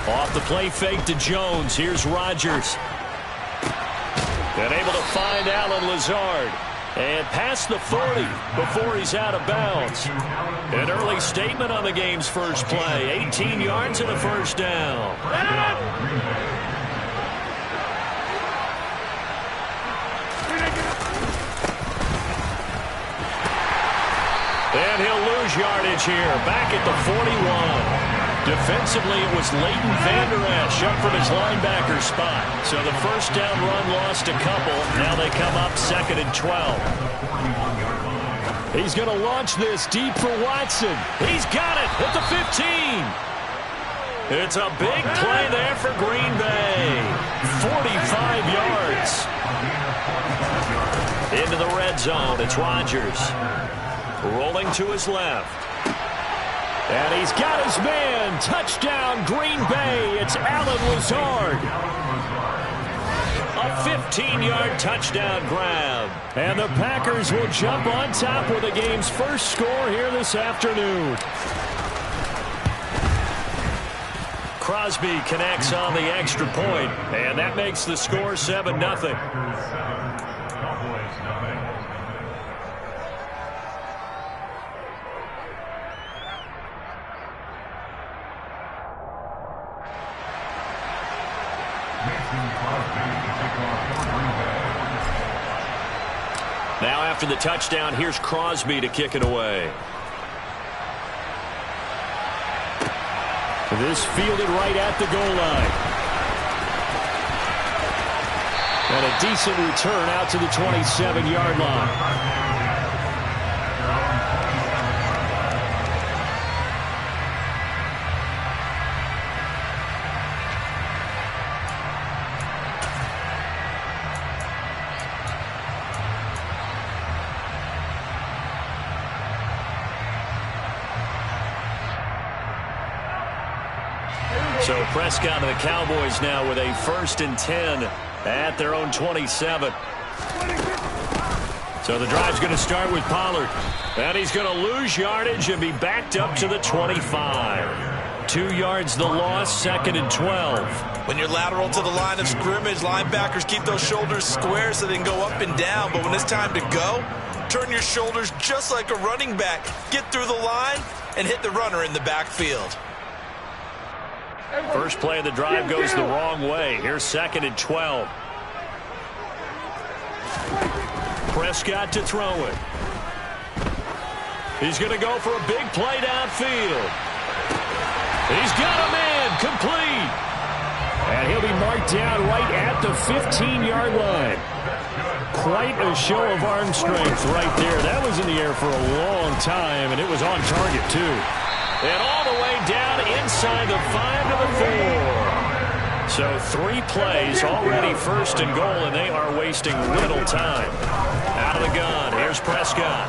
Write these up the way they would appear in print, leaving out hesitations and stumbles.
Off the play fake to Jones. Here's Rodgers. And able to find Allen Lazard. And past the 40 before he's out of bounds. An early statement on the game's first play. 18 yards and a first down. And he'll lose yardage here. Back at the 41. Defensively, it was Leighton Vander Esch up from his linebacker spot. So the first down run lost a couple. Now they come up 2nd and 12. He's going to launch this deep for Watson. He's got it at the 15. It's a big play there for Green Bay. 45 yards. Into the red zone. It's Rodgers. Rolling to his left. And he's got his man. Touchdown, Green Bay. It's Allen Lazard. A 15-yard touchdown grab. And the Packers will jump on top with the game's first score here this afternoon. Crosby connects on the extra point, and that makes the score 7-0. Now after the touchdown, here's Crosby to kick it away. This fielded right at the goal line. And a decent return out to the 27-yard line. So Prescott and the Cowboys now with a 1st and 10 at their own 27. So the drive's going to start with Pollard. And he's going to lose yardage and be backed up to the 25. 2 yards the loss, 2nd and 12. When you're lateral to the line of scrimmage, linebackers keep those shoulders square so they can go up and down. But when it's time to go, turn your shoulders just like a running back. Get through the line and hit the runner in the backfield. First play of the drive goes the wrong way. Here's 2nd and 12. Prescott to throw it. He's going to go for a big play downfield. He's got a man complete. And he'll be marked down right at the 15-yard line. Quite a show of arm strength right there. That was in the air for a long time, and it was on target, too. And all the way down inside the 5 to the 4. So 3 plays, already 1st and goal, and they are wasting little time. Out of the gun, here's Prescott.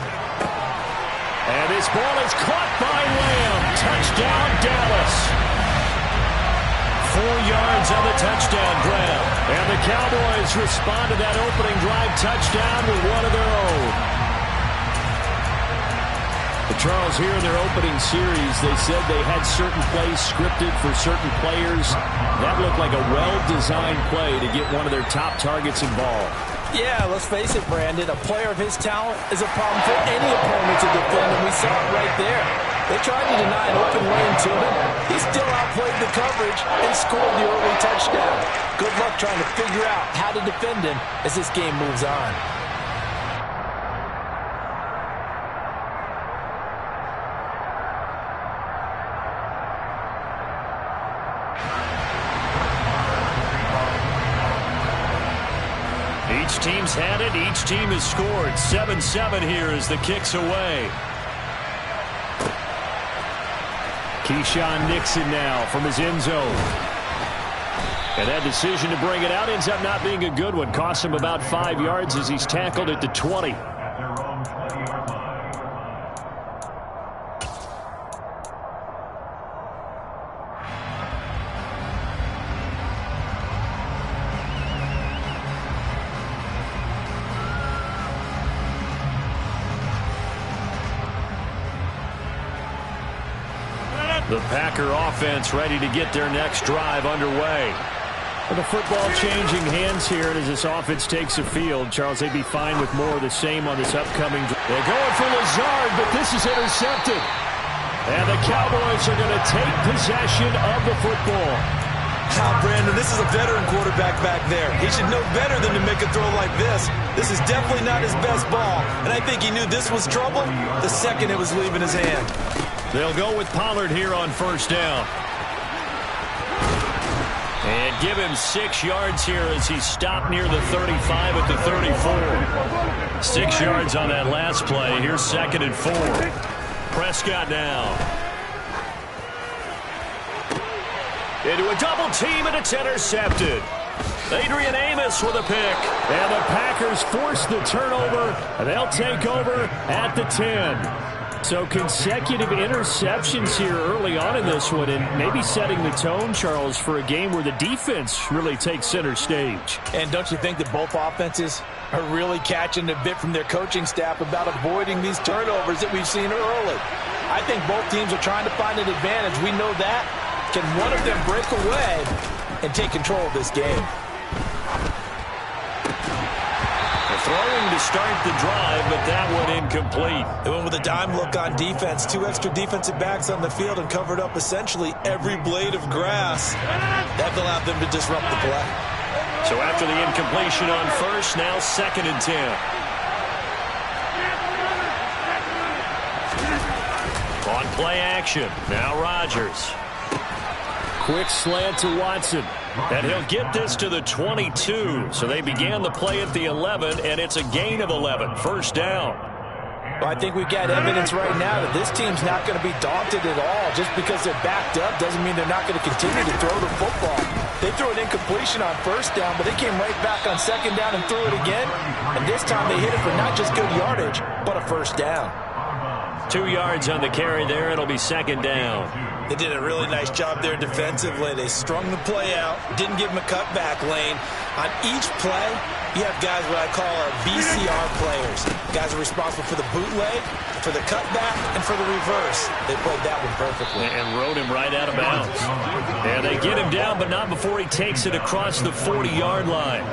And this ball is caught by Lamb. Touchdown, Dallas. 4 yards on the touchdown grab. And the Cowboys respond to that opening drive touchdown with one of their own. Charles, here in their opening series, they said they had certain plays scripted for certain players. That looked like a well-designed play to get one of their top targets involved. Yeah, let's face it, Brandon. A player of his talent is a problem for any opponent to defend, and we saw it right there. They tried to deny an open lane to him. He still outplayed the coverage and scored the early touchdown. Good luck trying to figure out how to defend him as this game moves on. Each team's had it. Each team has scored. 7-7 here as the kick's away. Keyshawn Nixon now from his end zone. And that decision to bring it out ends up not being a good one. Costs him about 5 yards as he's tackled at the 20. The Packer offense ready to get their next drive underway. The football changing hands here, and as this offense takes the field, Charles, they'd be fine with more of the same on this upcoming drive. They're going for Lazard, but this is intercepted. And the Cowboys are going to take possession of the football. Now, Brandon, this is a veteran quarterback back there. He should know better than to make a throw like this. This is definitely not his best ball, and I think he knew this was trouble the second it was leaving his hand. They'll go with Pollard here on first down. And give him 6 yards here as he stopped near the 35 at the 34. 6 yards on that last play. Here's 2nd and 4. Prescott now. Into a double team, and it's intercepted. Adrian Amos with a pick. And the Packers force the turnover. They'll take over at the 10. So consecutive interceptions here early on in this one, and maybe setting the tone, Charles, for a game where the defense really takes center stage. And don't you think that both offenses are really catching a bit from their coaching staff about avoiding these turnovers that we've seen early? I think both teams are trying to find an advantage. We know that. Can one of them break away and take control of this game? Throwing to start the drive, but that one incomplete. They went with a dime look on defense. 2 extra defensive backs on the field and covered up essentially every blade of grass. That allowed them to disrupt the play. So after the incompletion on first, now 2nd and 10. On play action, now Rodgers. Quick slant to Watson. And he'll get this to the 22. So they began the play at the 11, and it's a gain of 11. First down. Well, I think we've got evidence right now that this team's not going to be daunted at all. Just because they're backed up doesn't mean they're not going to continue to throw the football. They threw an incompletion on first down, but they came right back on 2nd down and threw it again. And this time they hit it for not just good yardage, but a first down. 2 yards on the carry there. It'll be 2nd down. They did a really nice job there defensively. They strung the play out, didn't give him a cutback lane. On each play, you have guys what I call our VCR players. Guys are responsible for the bootleg, for the cutback, and for the reverse. They played that one perfectly. And rode him right out of bounds. And they get him down, but not before he takes it across the 40-yard line.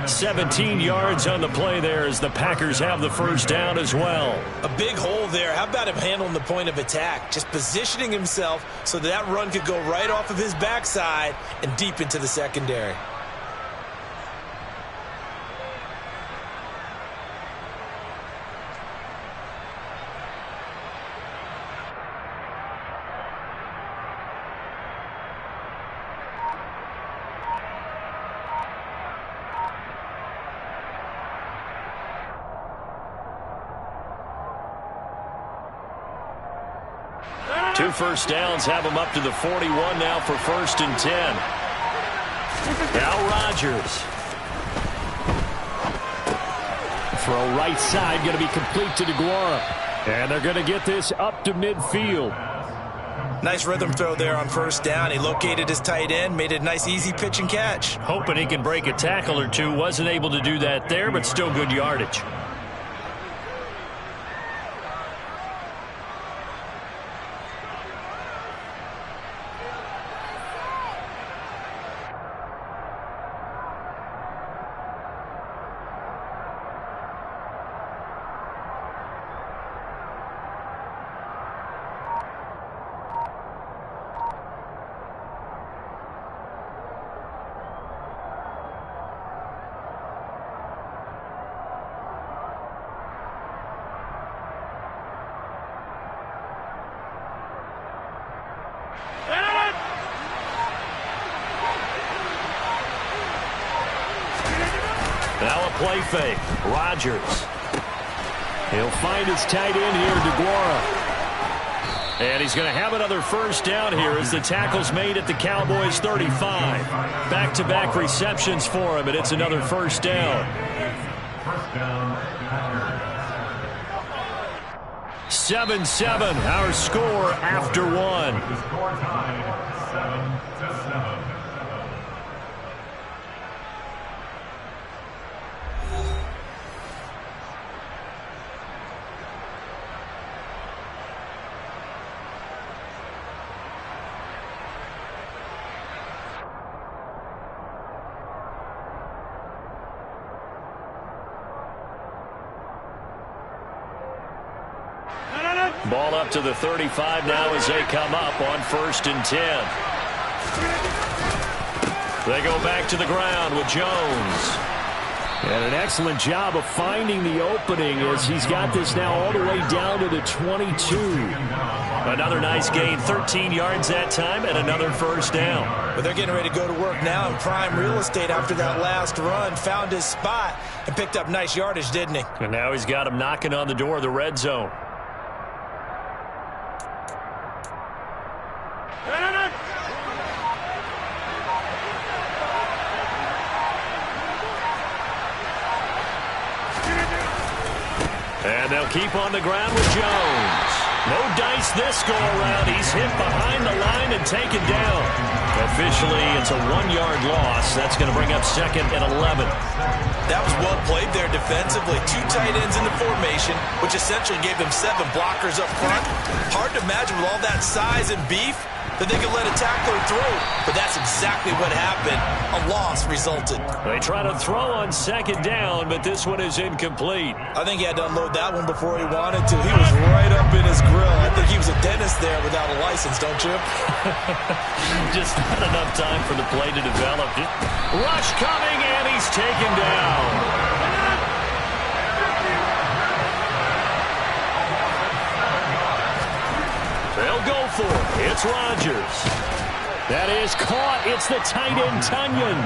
17 yards on the play there as the Packers have the first down as well. A big hole there. How about him handling the point of attack? Just positioning himself so that run could go right off of his backside and deep into the secondary. Two first downs have them up to the 41 now for 1st and 10. Now Rodgers. Throw right side, going to be complete to DeGuara. And they're going to get this up to midfield. Nice rhythm throw there on first down. He located his tight end, made a nice easy pitch and catch. Hoping he can break a tackle or two. Wasn't able to do that there, but still good yardage. Now a play fake. Rodgers. He'll find his tight end here, DeGuara. And he's going to have another first down here as the tackle's made at the Cowboys' 35. Back-to-back receptions for him, and it's another first down. 7-7, our score after one. Ball up to the 35 now as they come up on 1st and 10. They go back to the ground with Jones. And an excellent job of finding the opening as he's got this now all the way down to the 22. Another nice gain, 13 yards that time, and another 1st down. But they're getting ready to go to work now in prime real estate after that last run. Found his spot and picked up nice yardage, didn't he? And now he's got him knocking on the door of the red zone. And they'll keep on the ground with Jones. No dice this go-around. He's hit behind the line and taken down. Officially, it's a 1-yard loss. That's going to bring up 2nd and 11. That was well played there defensively. 2 tight ends in the formation, which essentially gave them 7 blockers up front. Hard to imagine with all that size and beef that they could let a tackler through. But that's exactly what happened. A loss resulted. They try to throw on 2nd down, but this one is incomplete. I think he had to unload that one before he wanted to. He was right up in his grill. I think he was a dentist there without a license, don't you? Just not enough time for the play to develop. Rush coming, and he's taken down. They'll go for it. It's Rodgers. That is caught. It's the tight end, Tunyon.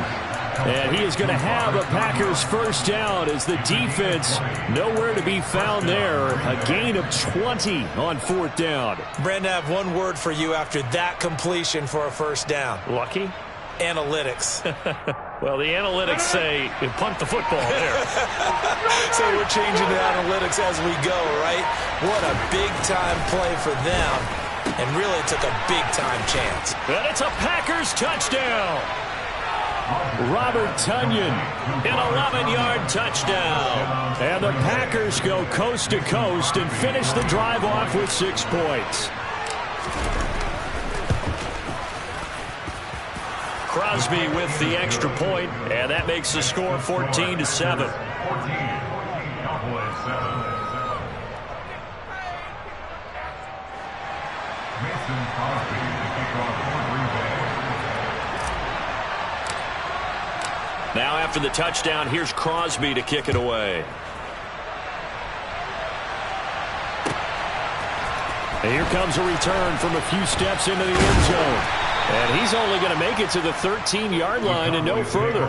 And he is going to have a Packers 1st down as the defense nowhere to be found there. A gain of 20 on 4th down. Brandon, I have one word for you after that completion for a 1st down. Lucky? Analytics. Well, the analytics say punt the football there. So we're changing the analytics as we go, right? What a big-time play for them. And really took a big-time chance. And it's a Packers touchdown. Robert Tunyon, an 11-yard touchdown. And the Packers go coast to coast and finish the drive off with 6 points. Crosby with the extra point, and that makes the score 14-7. Now after the touchdown, here's Crosby to kick it away. And here comes a return from a few steps into the end zone. And he's only going to make it to the 13-yard line and no further.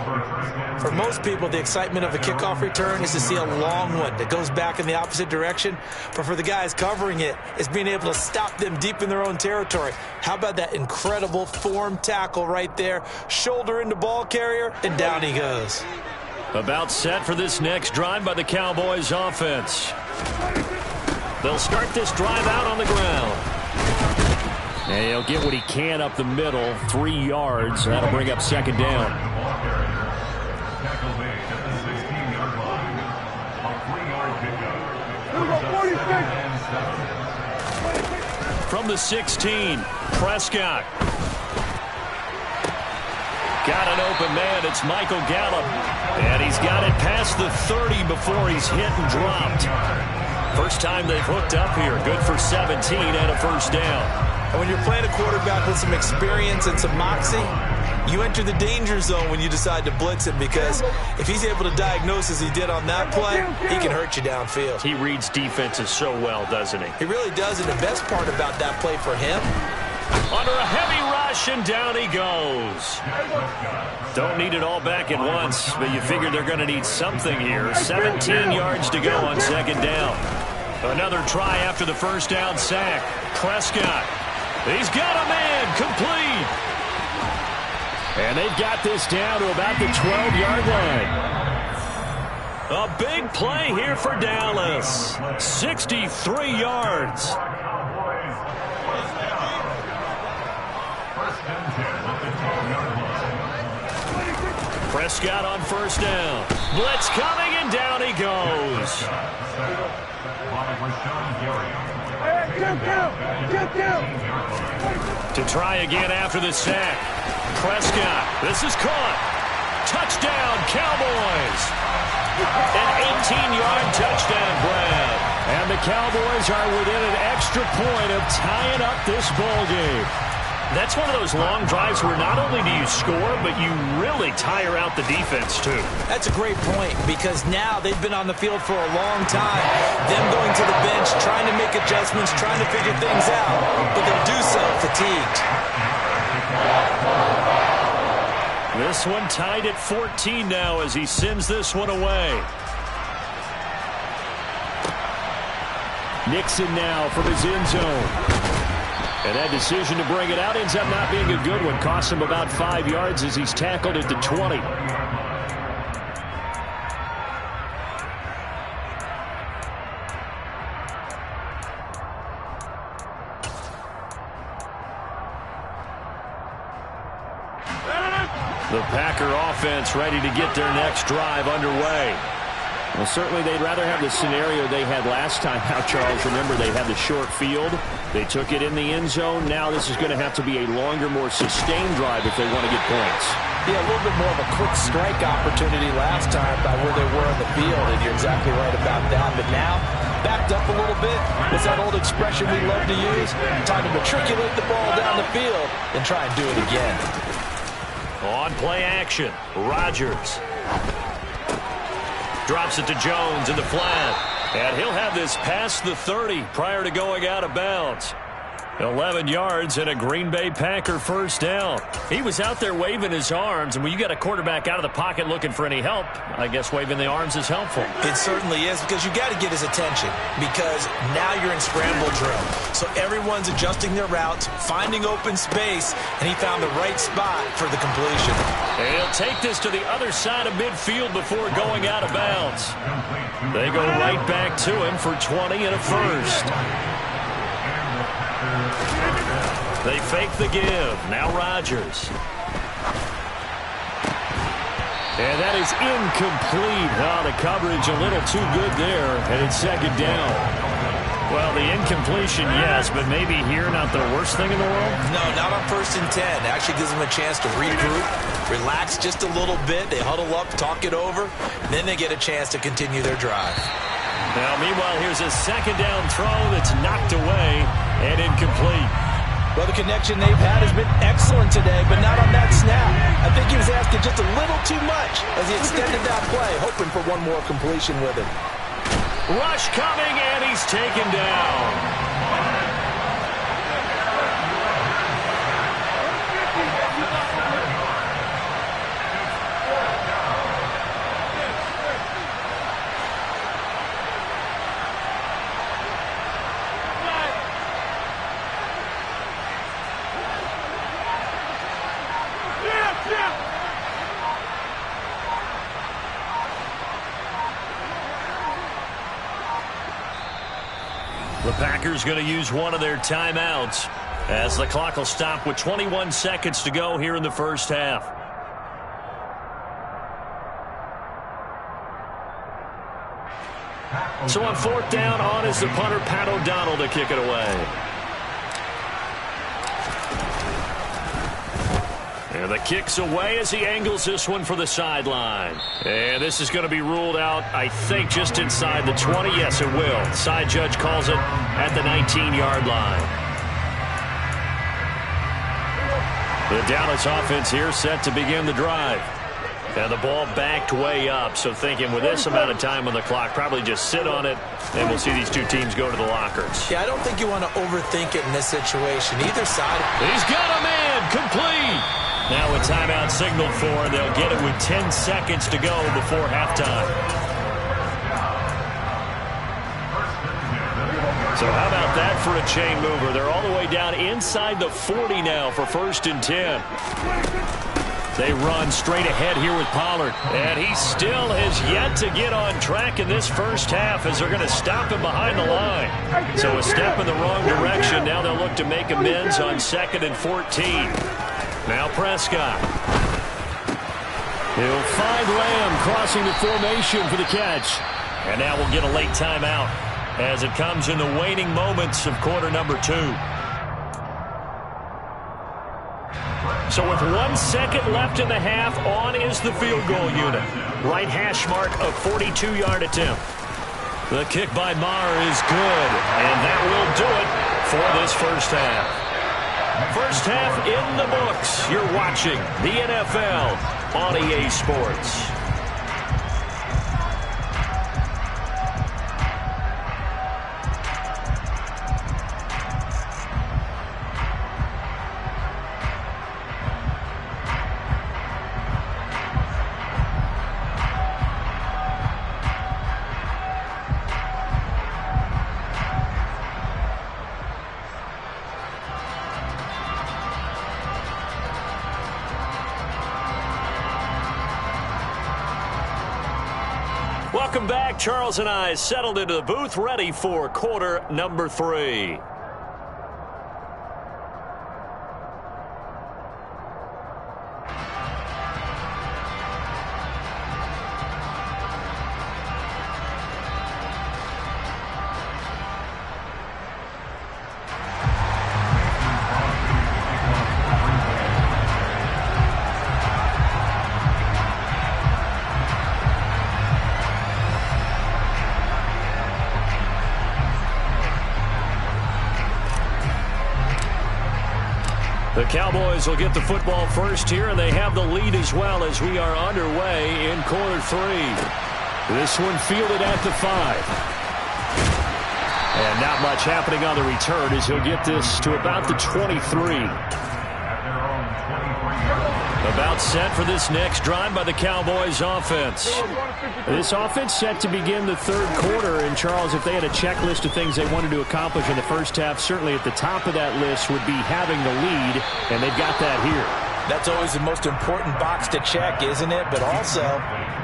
For most people, the excitement of a kickoff return is to see a long one that goes back in the opposite direction. But for the guys covering it, it's being able to stop them deep in their own territory. How about that incredible form tackle right there? Shoulder into ball carrier, and down he goes. About set for this next drive by the Cowboys offense. They'll start this drive out on the ground. And he'll get what he can up the middle, 3 yards. That'll bring up 2nd down. From the 16, Prescott. Got an open man. It's Michael Gallup. And he's got it past the 30 before he's hit and dropped. First time they've hooked up here. Good for 17 and a 1st down. And when you're playing a quarterback with some experience and some moxie, you enter the danger zone when you decide to blitz him, because if he's able to diagnose as he did on that play, he can hurt you downfield. He reads defenses so well, doesn't he? He really does, and the best part about that play for him, under a heavy rush, and down he goes. Don't need it all back at once, but you figure they're going to need something here. 17 yards to go on 2nd down. Another try after the 1st down sack. Prescott. He's got a man complete. And they've got this down to about the 12-yard line. A big play here for Dallas. 63 yards. Prescott on 1st down. Blitz coming, and down he goes. To try again after the sack. Prescott. This is caught. Touchdown, Cowboys. An 18-yard touchdown grab. And the Cowboys are within an extra point of tying up this ball game. That's one of those long drives where not only do you score, but you really tire out the defense, too. That's a great point, because now they've been on the field for a long time. Them going to the bench, trying to make adjustments, trying to figure things out, but they'll do so fatigued. This one tied at 14 now as he sends this one away. Nixon now from his end zone. And that decision to bring it out ends up not being a good one. Costs him about 5 yards as he's tackled at the 20. The Packer offense ready to get their next drive underway. Well, certainly they'd rather have the scenario they had last time out, Charles. Remember, they had the short field. They took it in the end zone. Now this is going to have to be a longer, more sustained drive if they want to get points. Yeah, a little bit more of a quick strike opportunity last time by where they were on the field, and you're exactly right about that. But now, backed up a little bit. It's that old expression we love to use. Time to matriculate the ball down the field and try and do it again. On play action, Rodgers drops it to Jones in the flat. And he'll have this past the 30 prior to going out of bounds. 11 yards and a Green Bay Packer first down. He was out there waving his arms, and when you got a quarterback out of the pocket looking for any help, I guess waving the arms is helpful. It certainly is, because you got to get his attention, because now you're in scramble drill. So everyone's adjusting their routes, finding open space, and he found the right spot for the completion. And he'll take this to the other side of midfield before going out of bounds. They go right back to him for 20 and a first. They fake the give. Now Rodgers. And that is incomplete. Oh, the coverage a little too good there. And it's second down. Well, the incompletion, yes, but maybe here not the worst thing in the world? No, not on 1st and 10. It actually gives them a chance to regroup, relax just a little bit. They huddle up, talk it over. Then they get a chance to continue their drive. Now, meanwhile, here's a second down throw that's knocked away and incomplete. Well, the connection they've had has been excellent today, but not on that snap. I think he was asking just a little too much as he extended that play, hoping for one more completion with it. Rush coming, and he's taken down. The Packers going to use one of their timeouts as the clock will stop with 21 seconds to go here in the first half. So on 4th down, on is the punter, Pat O'Donnell, to kick it away. And the kick's away as he angles this one for the sideline. And this is going to be ruled out, I think, just inside the 20. Yes, it will. Side judge calls it at the 19-yard line. The Dallas offense here set to begin the drive. And the ball backed way up, so thinking with this amount of time on the clock, probably just sit on it, and we'll see these two teams go to the lockers. Yeah, I don't think you want to overthink it in this situation. Either side. He's got a man, complete. Now a timeout signaled for, and they'll get it with 10 seconds to go before halftime. So how about that for a chain mover? They're all the way down inside the 40 now for 1st and 10. They run straight ahead here with Pollard. And he still has yet to get on track in this first half as they're going to stop him behind the line. So a step in the wrong direction. Now they'll look to make amends on 2nd and 14. Now Prescott. He'll find Lamb crossing the formation for the catch. And now we'll get a late timeout as it comes in the waning moments of quarter number 2. So with 1 second left in the half, on is the field goal unit. Right hash mark of 42-yard attempt. The kick by Maher is good, and that will do it for this first half. First half in the books. You're watching the NFL on EA Sports. Welcome back. Charles and I settled into the booth, ready for quarter number 3. The Cowboys will get the football first here, and they have the lead as well as we are underway in quarter 3. This one fielded at the 5. And not much happening on the return as he'll get this to about the 23. About set for this next drive by the Cowboys offense. This offense set to begin the third quarter. And, Charles, if they had a checklist of things they wanted to accomplish in the first half, certainly at the top of that list would be having the lead, and they've got that here. That's always the most important box to check, isn't it? But also,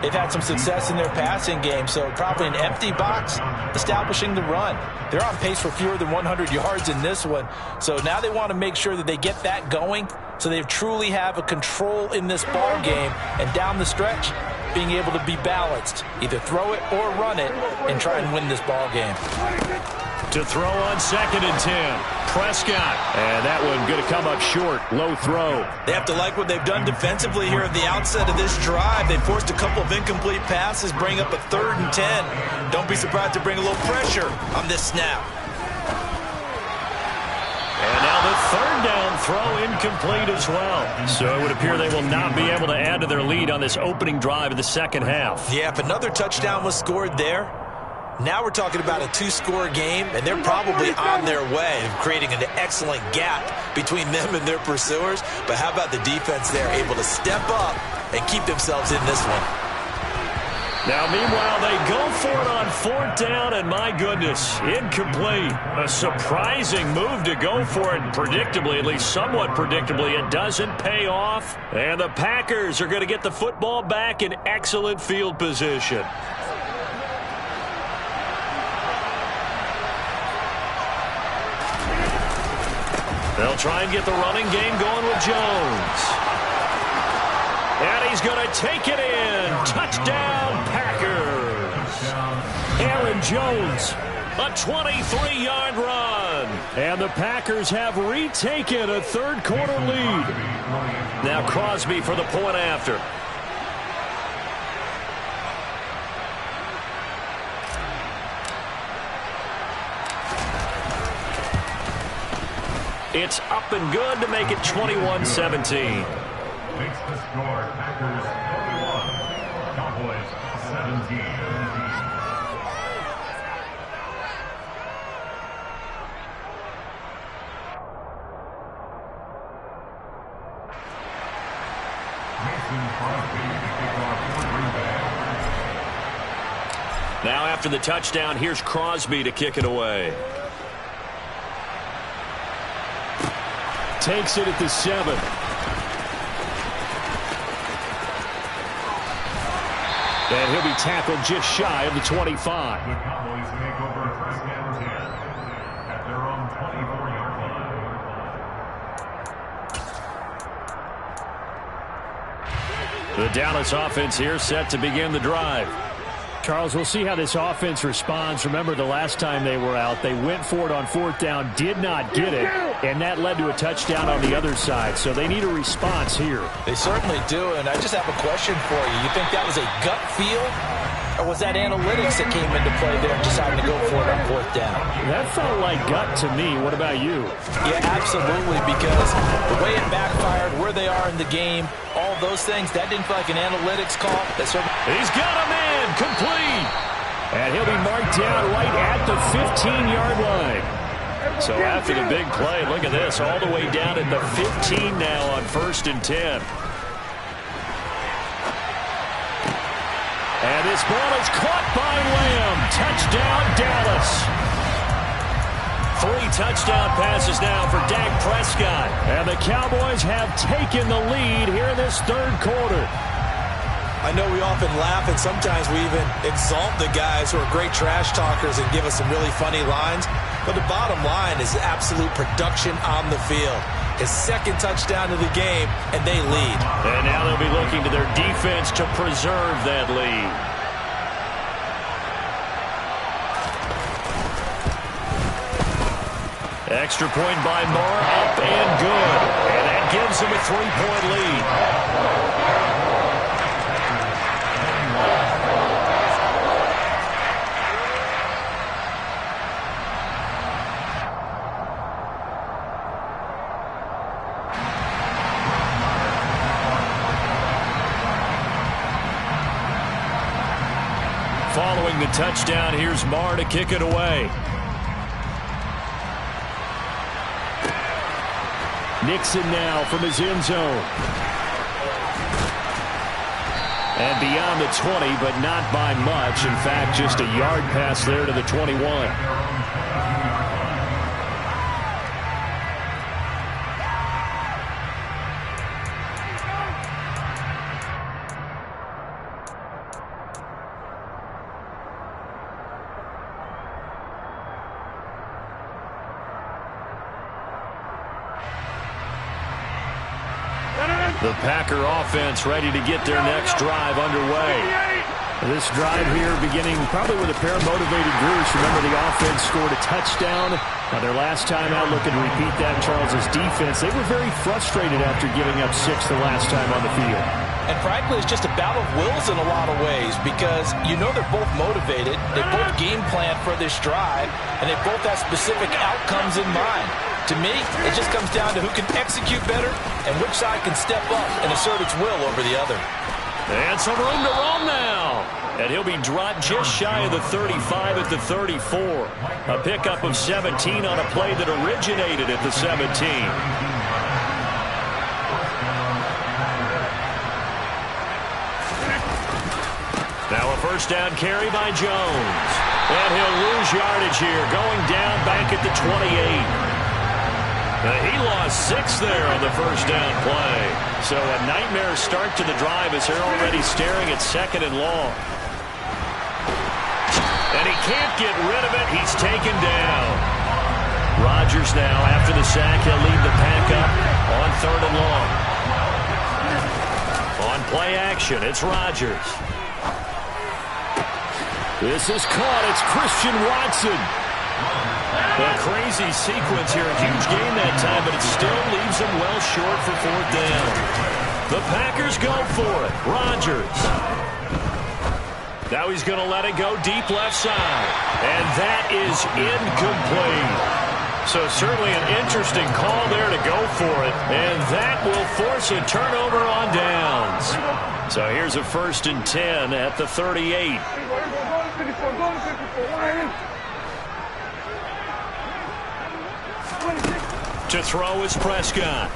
they've had some success in their passing game, so probably an empty box establishing the run. They're on pace for fewer than 100 yards in this one, so now they want to make sure that they get that going so they truly have a control in this ball game, and down the stretch, being able to be balanced. Either throw it or run it and try and win this ball game. To throw on 2nd and 10. Prescott. And that one going to come up short. Low throw. They have to like what they've done defensively here at the outset of this drive. They forced a couple of incomplete passes, bring up a 3rd and 10. Don't be surprised to bring a little pressure on this snap. And now the 3rd down throw incomplete as well. So it would appear they will not be able to add to their lead on this opening drive of the second half. Yeah, if another touchdown was scored there, now we're talking about a 2-score game, and they're probably on their way of creating an excellent gap between them and their pursuers. But how about the defense there, able to step up and keep themselves in this one? Now, meanwhile, they go for it on 4th down, and my goodness, incomplete. A surprising move to go for it, predictably, at least somewhat predictably. It doesn't pay off, and the Packers are going to get the football back in excellent field position. They'll try and get the running game going with Jones. And he's going to take it in. Touchdown, Packers. Aaron Jones. A 23-yard run. And the Packers have retaken a third-quarter lead. Now Crosby for the point after. It's up and good to make it 21-17. Makes the score Packers 21, Cowboys 17. Now after the touchdown, here's Crosby to kick it away. Takes it at the 7. And he'll be tackled just shy of the 25. The Cowboys make over first down 10 at their own 24-yard line. The Dallas offense here set to begin the drive. Charles, we'll see how this offense responds. Remember, the last time they were out, they went for it on 4th down, did not get it, and that led to a touchdown on the other side. So they need a response here. They certainly do, and I just have a question for you. You think that was a gut feel Or was that analytics that came into play there and decided to go for it on 4th down? That felt like gut to me. What about you? Yeah, absolutely, because the way it backfired, where they are in the game, all those things, that didn't feel like an analytics call. He's got a man, complete. And he'll be marked down right at the 15-yard line. So after the big play, look at this, all the way down at the 15 now on 1st and 10. And this ball is caught by Lamb. Touchdown, Dallas. 3 touchdown passes now for Dak Prescott. And the Cowboys have taken the lead here in this 3rd quarter. I know we often laugh, and sometimes we even exalt the guys who are great trash talkers and give us some really funny lines. But the bottom line is absolute production on the field. His 2nd touchdown of the game, and they lead. And now they'll be looking to their defense to preserve that lead. Extra point by Moore, up and good. And that gives them a 3-point lead. Following the touchdown, here's Marr to kick it away. Nixon now from his end zone. And beyond the 20, but not by much. In fact, just a yard pass there to the 21. The Packer offense ready to get their next drive underway. This drive here beginning probably with a pair of motivated Bruce. Remember, the offense scored a touchdown. Now, their last time out, looking to repeat that, Charles' defense. They were very frustrated after giving up 6 the last time on the field. And frankly, it's just a battle of wills in a lot of ways because you know they're both motivated. They both game plan for this drive, and they both have specific outcomes in mind. To me, it just comes down to who can execute better and which side can step up and assert its will over the other. And some room to roam now. And he'll be dropped just shy of the 35 at the 34. A pickup of 17 on a play that originated at the 17. Now a 1st down carry by Jones. And he'll lose yardage here, going down back at the 28. He lost 6 there on the 1st down play. So a nightmare start to the drive as they're already staring at 2nd and long. And he can't get rid of it. He's taken down. Rodgers now, after the sack, he'll lead the pack up on 3rd and long. On play action, it's Rodgers. This is caught. It's Christian Watson. A crazy sequence here. A huge gain that time, but it still leaves them well short for 4th down. The Packers go for it. Rodgers. Now he's going to let it go deep left side. And that is incomplete. So certainly an interesting call there to go for it. And that will force a turnover on downs. So here's a 1st and 10 at the 38. To throw is Prescott.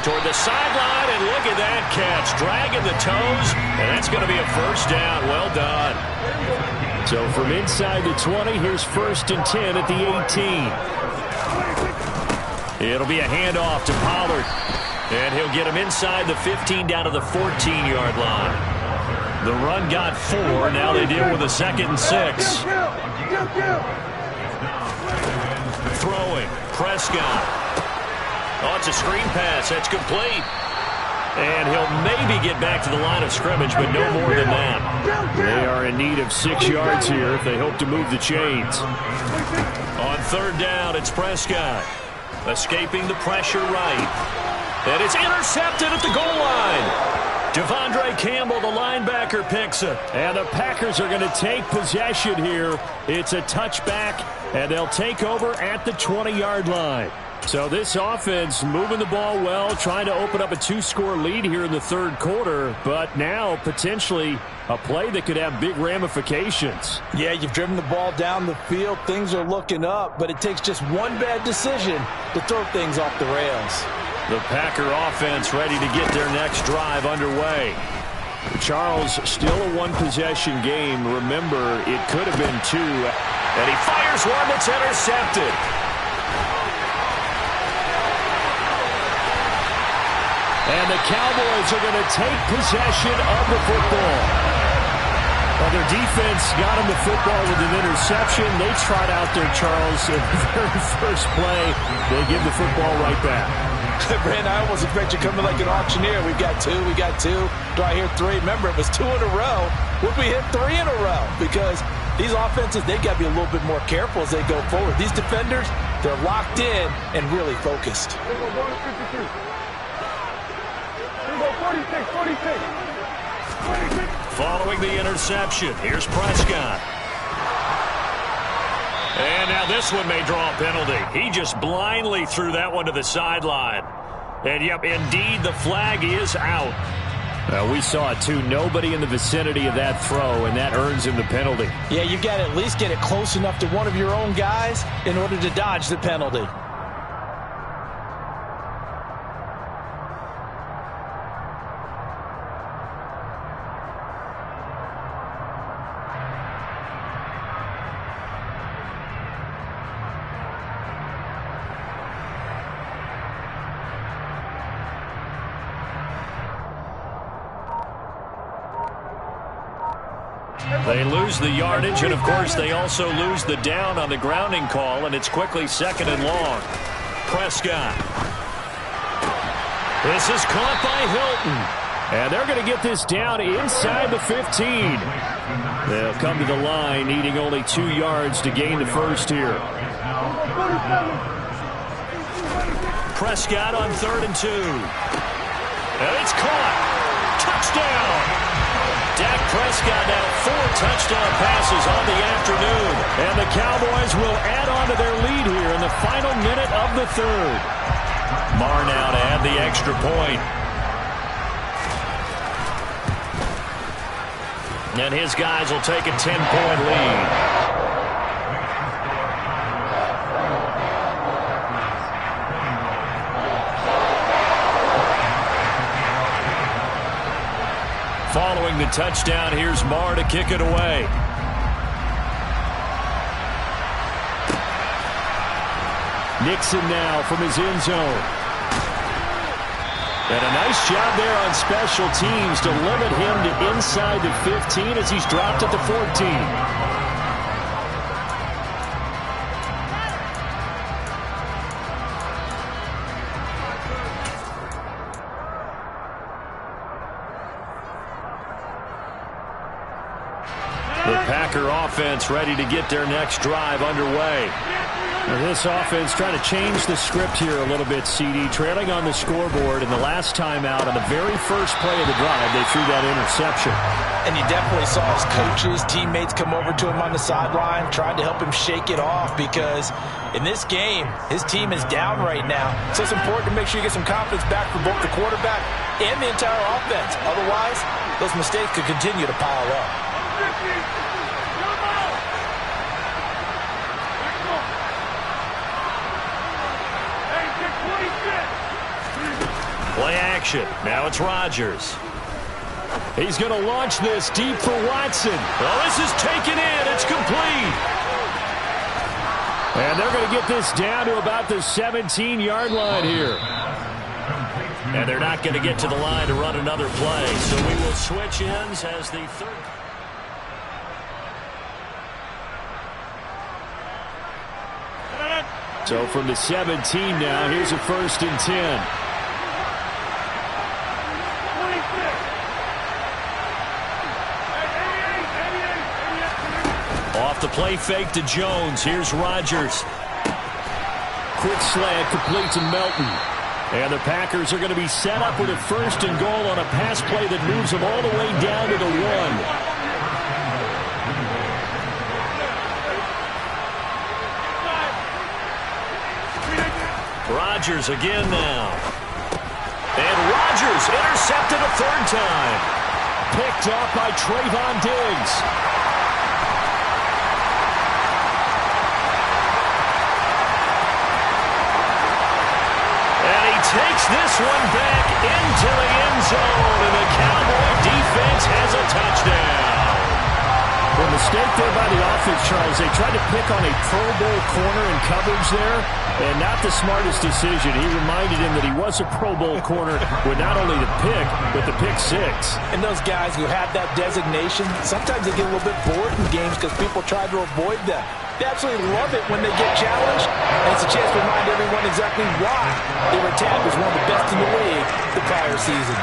Toward the sideline, and look at that catch. Dragging the toes, and that's going to be a 1st down. Well done. So from inside the 20, here's 1st and 10 at the 18. It'll be a handoff to Pollard. And he'll get him inside the 15 down to the 14-yard line. The run got 4. Now they deal with a 2nd and 6. Throwing, Prescott. Oh, it's a screen pass. That's complete. And he'll maybe get back to the line of scrimmage, but no more than that. They are in need of 6 yards here if they hope to move the chains. On 3rd down, it's Prescott. Escaping the pressure right. And it's intercepted at the goal line. Devondre Campbell, the linebacker, picks it. And the Packers are going to take possession here. It's a touchback, and they'll take over at the 20-yard line. So this offense moving the ball well, trying to open up a 2-score lead here in the third quarter, but now potentially a play that could have big ramifications. Yeah, you've driven the ball down the field. Things are looking up, but it takes just one bad decision to throw things off the rails. The Packer offense ready to get their next drive underway. Charles, still a one-possession game. Remember, it could have been two. And he fires one that's intercepted. And the Cowboys are going to take possession of the football. Well, their defense got him the football with an interception. They trot out there, Charles, in the very first play. They give the football right back. Brandon, I almost expect you coming like an auctioneer. We got two. Do I hear three? Remember, it was 2 in a row. Would we hit 3 in a row? Because these offenses, they got to be a little bit more careful as they go forward. These defenders, they're locked in and really focused. 46. Following the interception, here's Prescott. And now this one may draw a penalty. He just blindly threw that one to the sideline. And, yep, indeed, the flag is out. We saw it, too. Nobody in the vicinity of that throw, and that earns him the penalty. Yeah, you've got to at least get it close enough to one of your own guys in order to dodge the penalty. They lose the yardage, and, of course, they also lose the down on the grounding call, and it's quickly 2nd and long. Prescott. This is caught by Hilton. And they're going to get this down inside the 15. They'll come to the line, needing only 2 yards to gain the first here. Prescott on 3rd and 2. And it's caught. Touchdown. Dak Prescott now 4 touchdown passes on the afternoon. And the Cowboys will add on to their lead here in the final minute of the third. Marr now to add the extra point. And his guys will take a 10-point lead. Following the touchdown, here's Marr to kick it away. Nixon now from his end zone. And a nice job there on special teams to limit him to inside the 15 as he's dropped at the 14. The Packer offense ready to get their next drive underway. Now this offense trying to change the script here a little bit, CD. Trailing on the scoreboard, and the last time out on the very first play of the drive, they threw that interception. And you definitely saw his coaches, teammates come over to him on the sideline, trying to help him shake it off, because in this game, his team is down right now. So it's important to make sure you get some confidence back for both the quarterback and the entire offense. Otherwise, those mistakes could continue to pile up. Play action. Now it's Rodgers. He's going to launch this deep for Watson. Well, this is taken in. It's complete. And they're going to get this down to about the 17-yard line here. And they're not going to get to the line to run another play. So we will switch ends as the third. So from the 17 now, here's a 1st and 10. Off the play fake to Jones. Here's Rodgers. Quick slant complete to Melton. And the Packers are going to be set up with a 1st and goal on a pass play that moves them all the way down to the 1. Rodgers again now. And Rodgers intercepted a 3rd time. Picked up by Trayvon Diggs. And he takes this one back into the end zone, and the Cowboy defense has a touchdown. The mistake there by the offense, Charles, they tried to pick on a Pro Bowl corner in coverage there, and not the smartest decision. He reminded him that he was a Pro Bowl corner with not only the pick, but the pick 6. And those guys who have that designation, sometimes they get a little bit bored in games because people try to avoid them. They absolutely love it when they get challenged, and it's a chance to remind everyone exactly why they were tagged as one of the best in the league the prior season.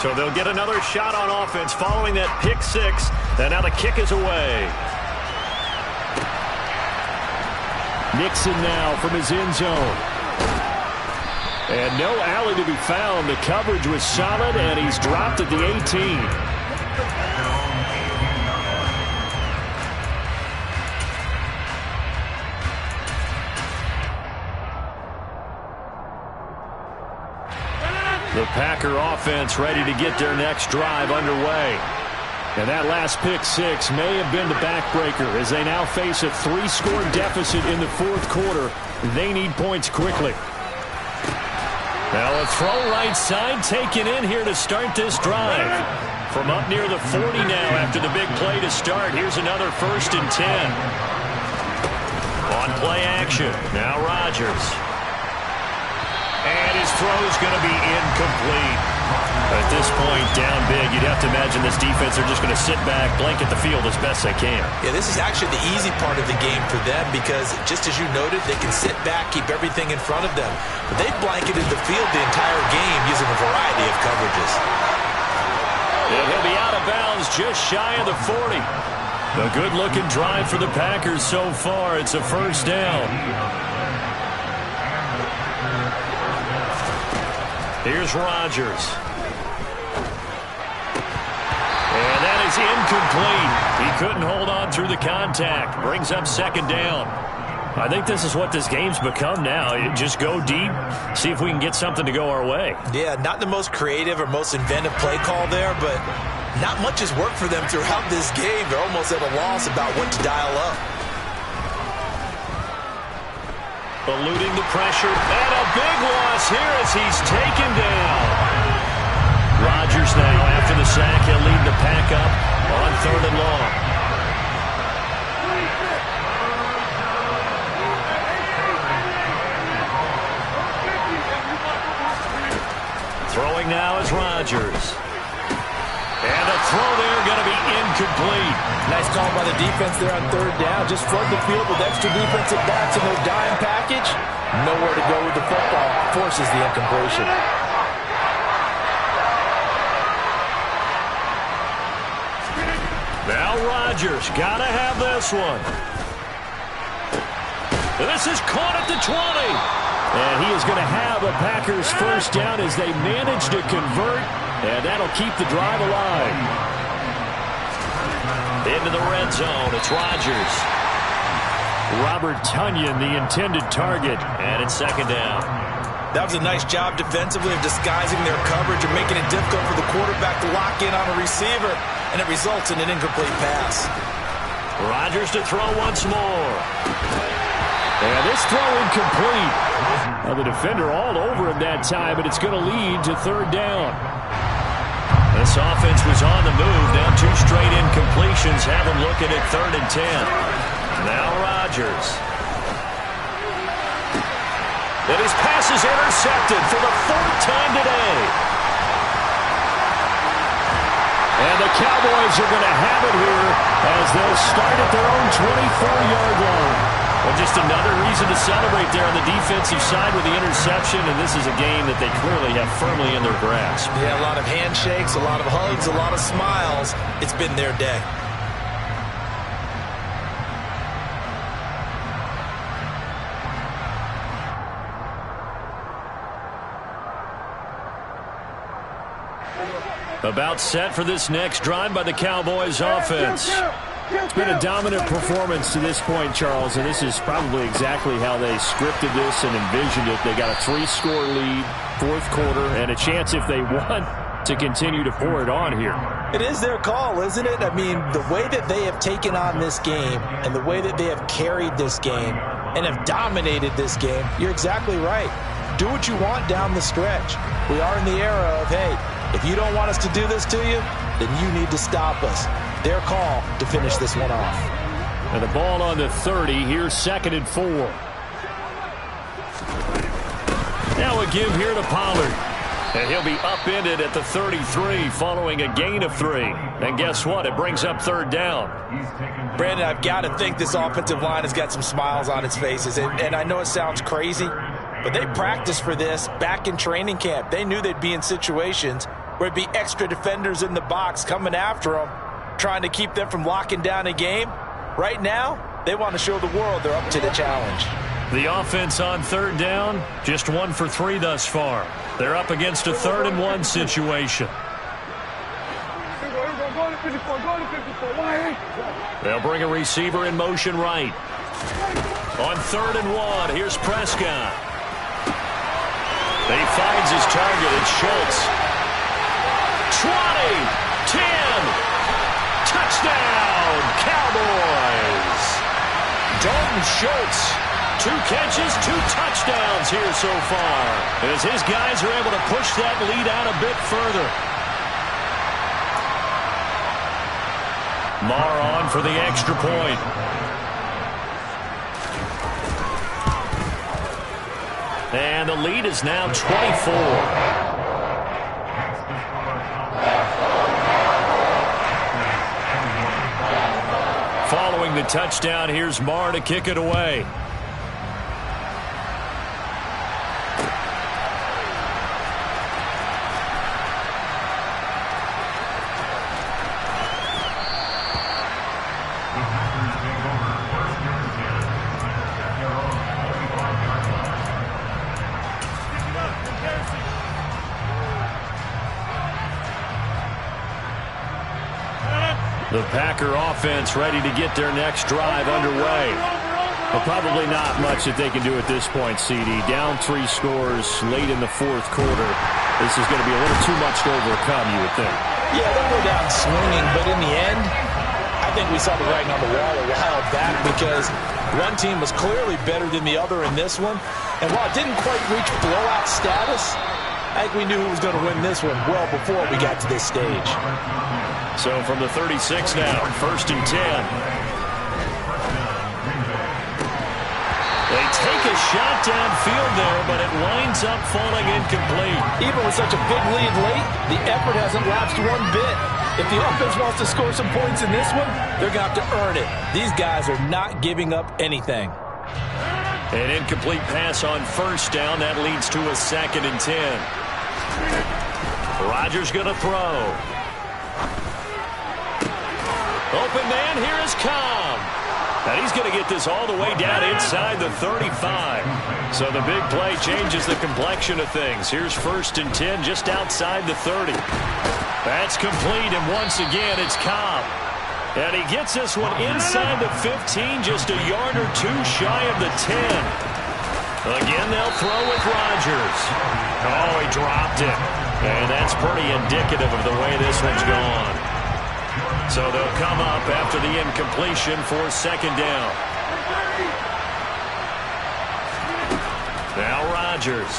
So they'll get another shot on offense following that pick 6. And now the kick is away. Nixon now from his end zone. And no alley to be found. The coverage was solid, and he's dropped at the 18. The Packer offense ready to get their next drive underway. And that last pick 6 may have been the backbreaker as they now face a 3-score deficit in the 4th quarter. They need points quickly. Now a throw right side taken in here to start this drive. From up near the 40 now after the big play to start. Here's another 1st and 10. On play action. Now Rodgers. And his throw is going to be incomplete. At this point, down big, you'd have to imagine this defense are just going to sit back, blanket the field as best they can. Yeah, this is actually the easy part of the game for them because, just as you noted, they can sit back, keep everything in front of them. But they've blanketed the field the entire game using a variety of coverages. And he'll be out of bounds just shy of the 40. A good-looking drive for the Packers so far. It's a 1st down. Here's Rodgers. And that is incomplete. He couldn't hold on through the contact. Brings up 2nd down. I think this is what this game's become now. You just go deep, see if we can get something to go our way. Yeah, not the most creative or most inventive play call there, but not much has worked for them throughout this game. They're almost at a loss about what to dial up. Eluding the pressure, and a big loss here as he's taken down. Rodgers now, after the sack, he'll lead the pack up on 3rd and long. Throwing now is Rodgers. And a throw there going to be incomplete. Nice call by the defense there on 3rd down. Just flood the field with extra defensive backs in their dime package. Nowhere to go with the football. Forces the incompletion. Now Rodgers got to have this one. This is caught at the 20. And he is going to have a Packers 1st down as they manage to convert. And that'll keep the drive alive. Into the red zone, it's Rodgers. Robert Tonyan, the intended target, and it's 2nd down. That was a nice job defensively of disguising their coverage and making it difficult for the quarterback to lock in on a receiver, and it results in an incomplete pass. Rodgers to throw once more. And this throw incomplete. Now the defender all over him that time, but it's going to lead to 3rd down. This offense was on the move. Now 2 straight incompletions have them looking at 3rd and 10. Now Rodgers. And his pass is intercepted for the 4th time today. Cowboys are going to have it here as they'll start at their own 24-yard line. Well, just another reason to celebrate there on the defensive side with the interception, and this is a game that they clearly have firmly in their grasp. Yeah, a lot of handshakes, a lot of hugs, a lot of smiles. It's been their day. About set for this next drive by the Cowboys offense. It's been a dominant performance to this point, Charles, and this is probably exactly how they scripted this and envisioned it. They got a 3-score lead, fourth quarter, and a chance if they want to continue to pour it on here. It is their call, isn't it? I mean, the way that they have taken on this game and the way that they have carried this game and have dominated this game, you're exactly right. Do what you want down the stretch. We are in the era of, hey, if you don't want us to do this to you, then you need to stop us. Their call to finish this one off. And the ball on the 30. Here's 2nd and 4. Now a give here to Pollard. And he'll be upended at the 33 following a gain of 3. And guess what? It brings up 3rd down. Brandon, I've got to think this offensive line has got some smiles on its faces. And I know it sounds crazy, but they practiced for this back in training camp. They knew they'd be in situations where it'd be extra defenders in the box coming after them, trying to keep them from locking down a game. Right now, they want to show the world they're up to the challenge. The offense on 3rd down, just 1 for 3 thus far. They're up against a 3rd and 1 situation. They'll bring a receiver in motion right. On 3rd and 1, here's Prescott. He finds his target. It's Schultz. 20, 10, touchdown, Cowboys. Dalton Schultz, 2 catches, 2 touchdowns here so far, as his guys are able to push that lead out a bit further. Marr on for the extra point. And the lead is now 24. Following the touchdown, here's Marr to kick it away. The Packer offense ready to get their next drive underway. Well, probably not much that they can do at this point, CD. Down 3 scores late in the fourth quarter. This is going to be a little too much to overcome, you would think. Yeah, they'll go down swinging, but in the end, I think we saw the writing on the wall a while back because one team was clearly better than the other in this one. And while it didn't quite reach blowout status, I think we knew who was going to win this one well before we got to this stage. So from the 36 now, 1st and 10. They take a shot downfield there, but it winds up falling incomplete. Even with such a big lead late, the effort hasn't lapsed one bit. If the offense wants to score some points in this one, they're going to have to earn it. These guys are not giving up anything. An incomplete pass on 1st down. That leads to a 2nd and 10. Rodgers going to throw. Open man, here is Cobb. And he's going to get this all the way down inside the 35. So the big play changes the complexion of things. Here's 1st and 10 just outside the 30. That's complete, and once again, it's Cobb. And he gets this one inside the 15, just a yard or 2 shy of the 10. Again, they'll throw with Rodgers. Oh, he dropped it. And that's pretty indicative of the way this one's gone. So they'll come up after the incompletion for 2nd down. Now Rodgers.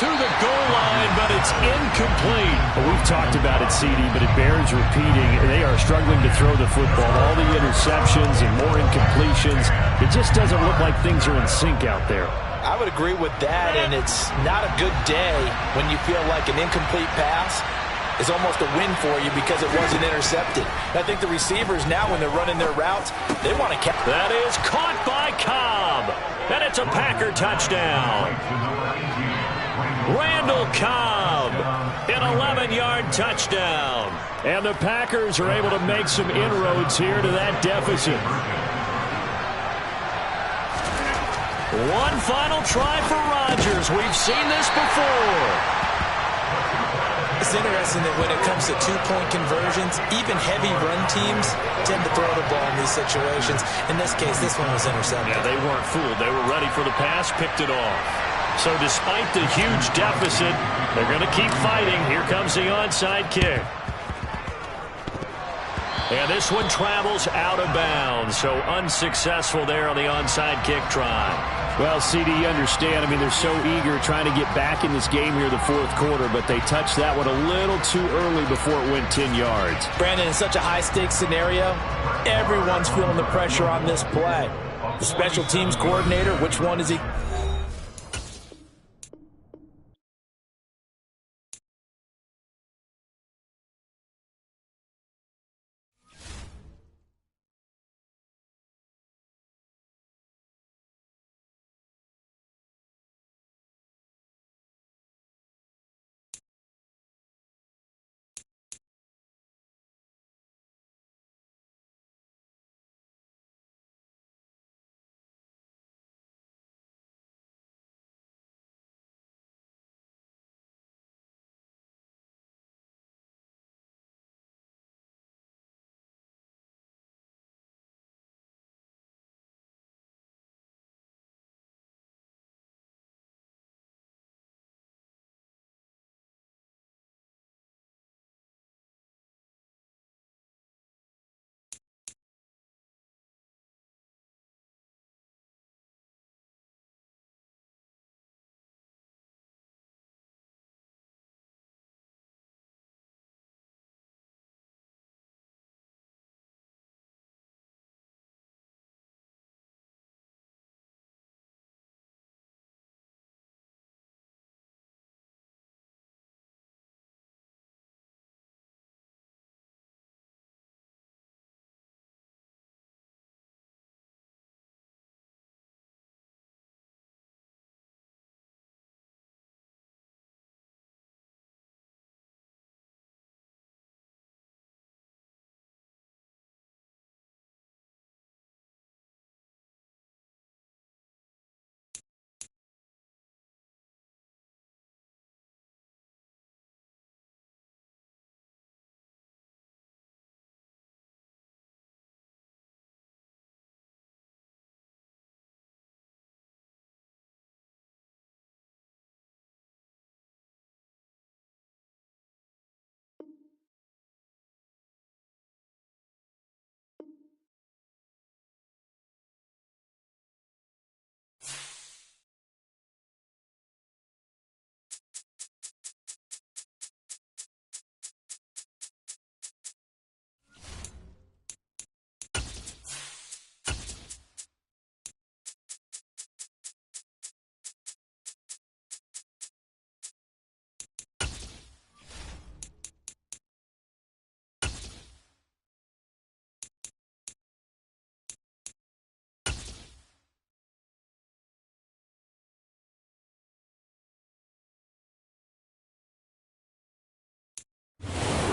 To the goal line, but it's incomplete. Well, we've talked about it, CD, but it bears repeating. They are struggling to throw the football. All the interceptions and more incompletions. It just doesn't look like things are in sync out there. I would agree with that, and it's not a good day when you feel like an incomplete pass is almost a win for you because it wasn't intercepted. I think the receivers now, when they're running their routes, they want to catch. That is caught by Cobb. And it's a Packer touchdown. Randall Cobb, an 11-yard touchdown. And the Packers are able to make some inroads here to that deficit. One final try for Rodgers. We've seen this before. It's interesting that when it comes to two-point conversions, even heavy run teams tend to throw the ball in these situations. In this case, this one was intercepted. Yeah, they weren't fooled. They were ready for the pass, picked it off. So despite the huge deficit, they're going to keep fighting. Here comes the onside kick. And this one travels out of bounds, so unsuccessful there on the onside kick try. Well, CD, you understand. I mean, they're so eager trying to get back in this game here the fourth quarter, but they touched that one a little too early before it went 10 yards. Brandon, in such a high-stakes scenario, everyone's feeling the pressure on this play. The special teams coordinator, which one is he?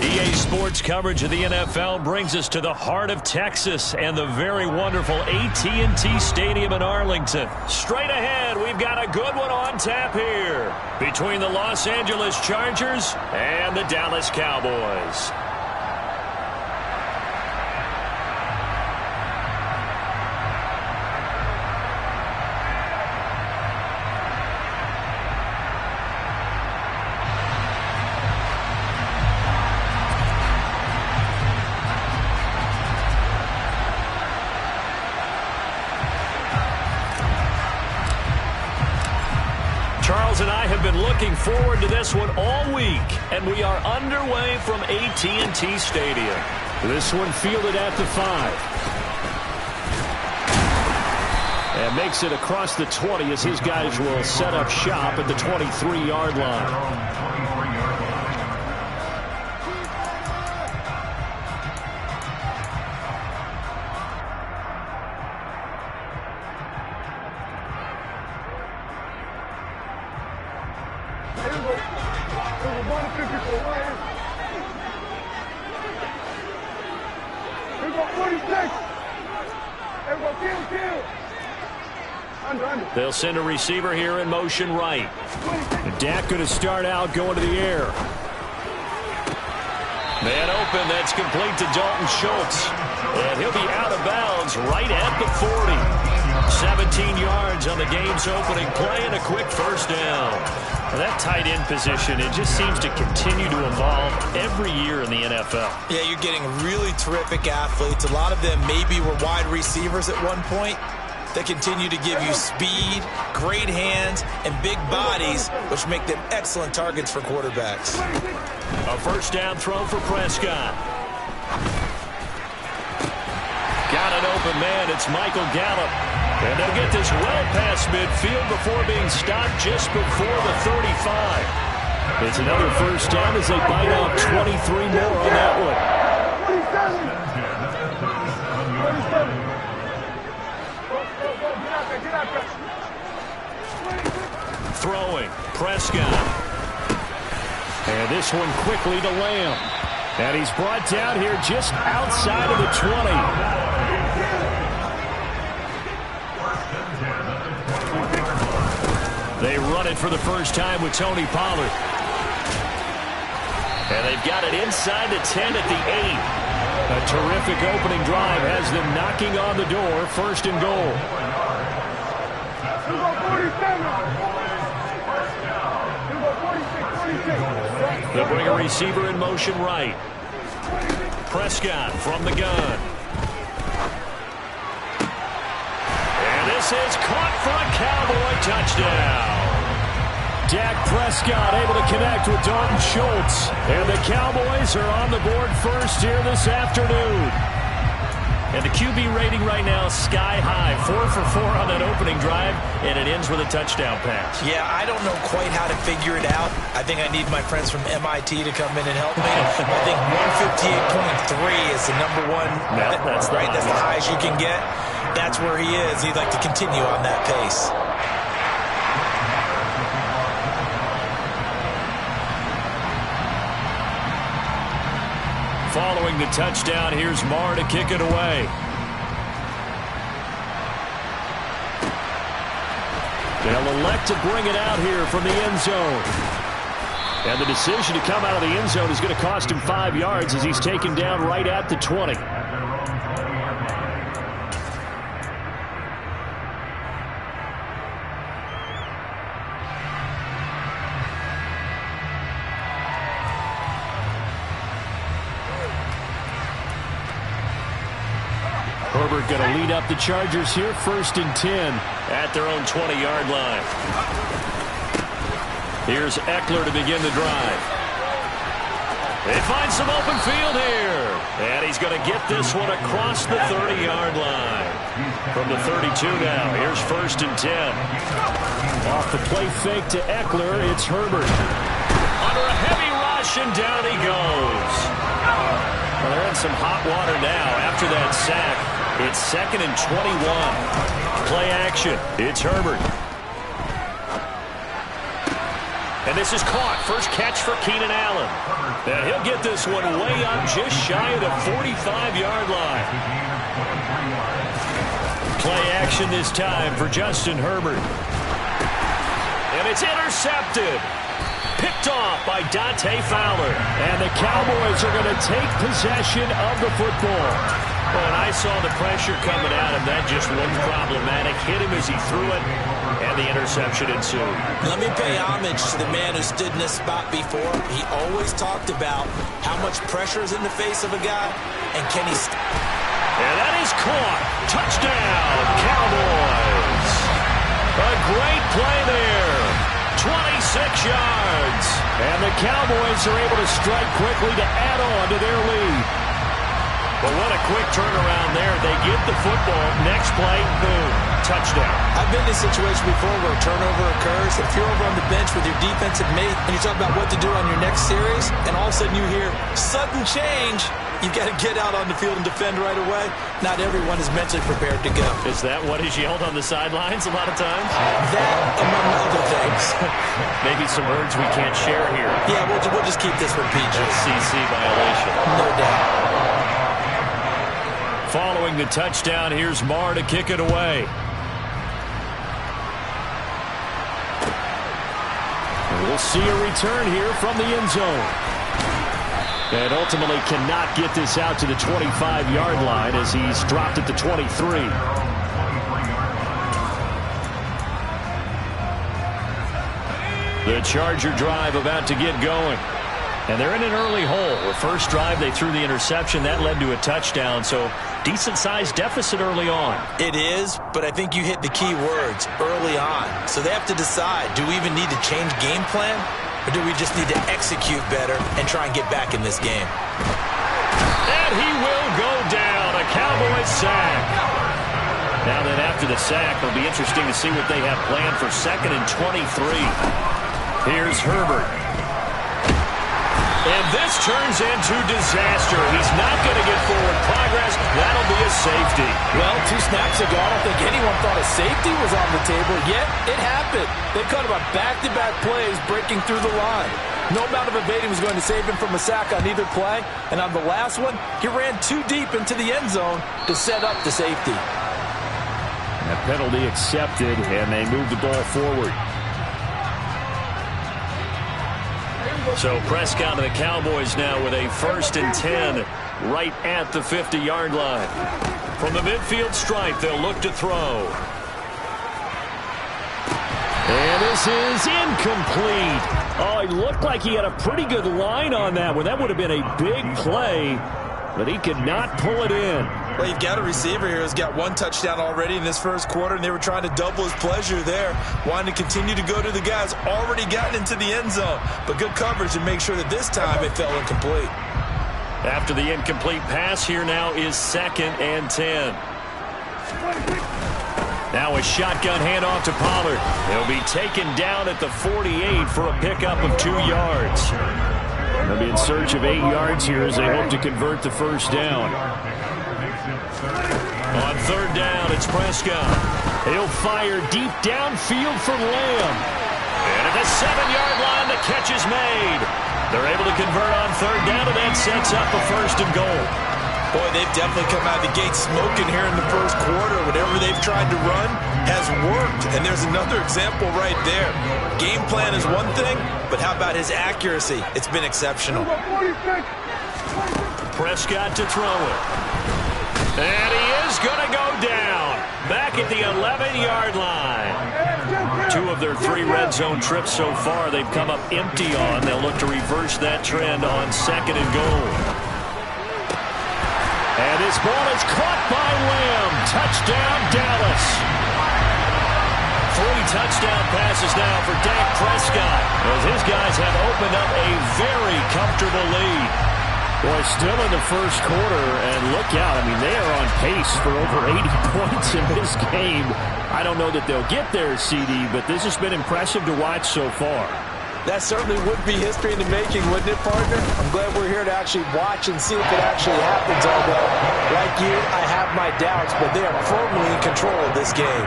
EA Sports coverage of the NFL brings us to the heart of Texas and the very wonderful AT&T Stadium in Arlington. Straight ahead, we've got a good one on tap here between the Los Angeles Chargers and the Dallas Cowboys. Charles and I have been looking forward to this one all week, and we are underway from AT&T Stadium. This one fielded at the 5. And makes it across the 20 as his guys will set up shop at the 23-yard line. They'll send a receiver here in motion right. And Dak going to start out going to the air. Man open, that's complete to Dalton Schultz. And he'll be out of bounds right at the 40. 17 yards on the game's opening play and a quick first down. Well, that tight end position, it just seems to continue to evolve every year in the NFL. Yeah, you're getting really terrific athletes. A lot of them maybe were wide receivers at one point. They continue to give you speed, great hands, and big bodies, which make them excellent targets for quarterbacks. A first down throw for Prescott. Got an open man. It's Michael Gallup. And they'll get this well past midfield before being stopped just before the 35. It's another first down as they bite off 23 more on that one. Throwing, Prescott. And this one quickly to Lamb. And he's brought down here just outside of the 20. They run it for the first time with Tony Pollard. And they've got it inside the 10 at the 8. A terrific opening drive has them knocking on the door, first and goal. They'll bring a receiver in motion right. Prescott from the gun. And this is caught for a Cowboy touchdown. Dak Prescott able to connect with Dalton Schultz. And the Cowboys are on the board first here this afternoon. And the QB rating right now is sky high. 4 for 4 on that opening drive, and it ends with a touchdown pass. Yeah, I don't know quite how to figure it out. I think I need my friends from MIT to come in and help me. I think 158.3 is the number one. That's right. That's the highest you can get. That's where he is. He'd like to continue on that pace. Following the touchdown, here's Marr to kick it away. They'll elect to bring it out here from the end zone. And the decision to come out of the end zone is going to cost him 5 yards as he's taken down right at the 20. Herbert going to lead up the Chargers here, 1st and 10. At their own 20-yard line. Here's Eckler to begin the drive. They find some open field here. And he's going to get this one across the 30-yard line. From the 32 now, here's 1st and 10. Off the play fake to Eckler, it's Herbert. Under a heavy rush, and down he goes. Well, they're in some hot water now after that sack. It's 2nd and 21. Play action. It's Herbert. And this is caught. First catch for Keenan Allen. And he'll get this one way up just shy of the 45-yard line. Play action this time for Justin Herbert. And it's intercepted. Picked off by Dante Fowler. And the Cowboys are going to take possession of the football. Well, and I saw the pressure coming at him. That just looked problematic. Hit him as he threw it, and the interception ensued. Let me pay homage to the man who stood in this spot before. He always talked about how much pressure is in the face of a guy, and can he... And that is caught. Touchdown, Cowboys. A great play there. 26 yards. And the Cowboys are able to strike quickly to add on to their lead. But what a quick turnaround there. They get the football. Next play, boom. touchdown. I've been in this situation before where a turnover occurs. If you're over on the bench with your defensive mate and you're talking about what to do on your next series, and all of a sudden you hear sudden change, you've got to get out on the field and defend right away. Not everyone is mentally prepared to go. Is that what is yelled on the sidelines a lot of times? That, among other things. Maybe some words we can't share here. Yeah, we'll just keep this one PG. SEC violation. No doubt. Following the touchdown, here's Marr to kick it away. We'll see a return here from the end zone. And ultimately cannot get this out to the 25-yard line as he's dropped at the 23. The Charger drive about to get going. And they're in an early hole. The first drive, they threw the interception. That led to a touchdown, so decent-sized deficit early on. It is, but I think you hit the key words, early on. So they have to decide, do we even need to change game plan, or do we just need to execute better and try and get back in this game? And he will go down, a Cowboys sack. Now then, after the sack, it'll be interesting to see what they have planned for 2nd and 23. Here's Herbert. And this turns into disaster. He's not going to get forward progress. That'll be a safety. Well, 2 snaps ago, I don't think anyone thought a safety was on the table, yet it happened. They cut about back-to-back plays breaking through the line. No amount of evading was going to save him from a sack on either play. And on the last one, he ran too deep into the end zone to set up the safety. That penalty accepted, and they move the ball forward. So Prescott and the Cowboys now with a 1st and 10 right at the 50-yard line. From the midfield stripe, they'll look to throw. And this is incomplete. Oh, it looked like he had a pretty good line on that one. That would have been a big play, but he could not pull it in. Well, you've got a receiver here who's got 1 touchdown already in this first quarter, and they were trying to double his pleasure there, wanting to continue to go to the guys already gotten into the end zone. But good coverage to make sure that this time it fell incomplete. After the incomplete pass, here now is 2nd and 10. Now a shotgun handoff to Pollard. He'll be taken down at the 48 for a pickup of 2 yards. They'll be in search of 8 yards here as they hope to convert the first down. On 3rd down, it's Prescott. He'll fire deep downfield for Lamb. And at the 7-yard line, the catch is made. They're able to convert on 3rd down, and that sets up a 1st and goal. Boy, they've definitely come out of the gate smoking here in the first quarter. Whatever they've tried to run has worked, and there's another example right there. Game plan is one thing, but how about his accuracy? It's been exceptional. Prescott to throw it. And he is going to go down. Back at the 11-yard line. 2 of their 3 red zone trips so far they've come up empty on. They'll look to reverse that trend on 2nd and goal. And this ball is caught by Lamb. Touchdown, Dallas. 3 touchdown passes now for Dak Prescott, as his guys have opened up a very comfortable lead. Boy, still in the first quarter, and look out. I mean, they are on pace for over 80 points in this game. I don't know that they'll get there, CD, but this has been impressive to watch so far. That certainly would be history in the making, wouldn't it, partner? I'm glad we're here to actually watch and see if it actually happens, although, like you, I have my doubts, but they are firmly in control of this game.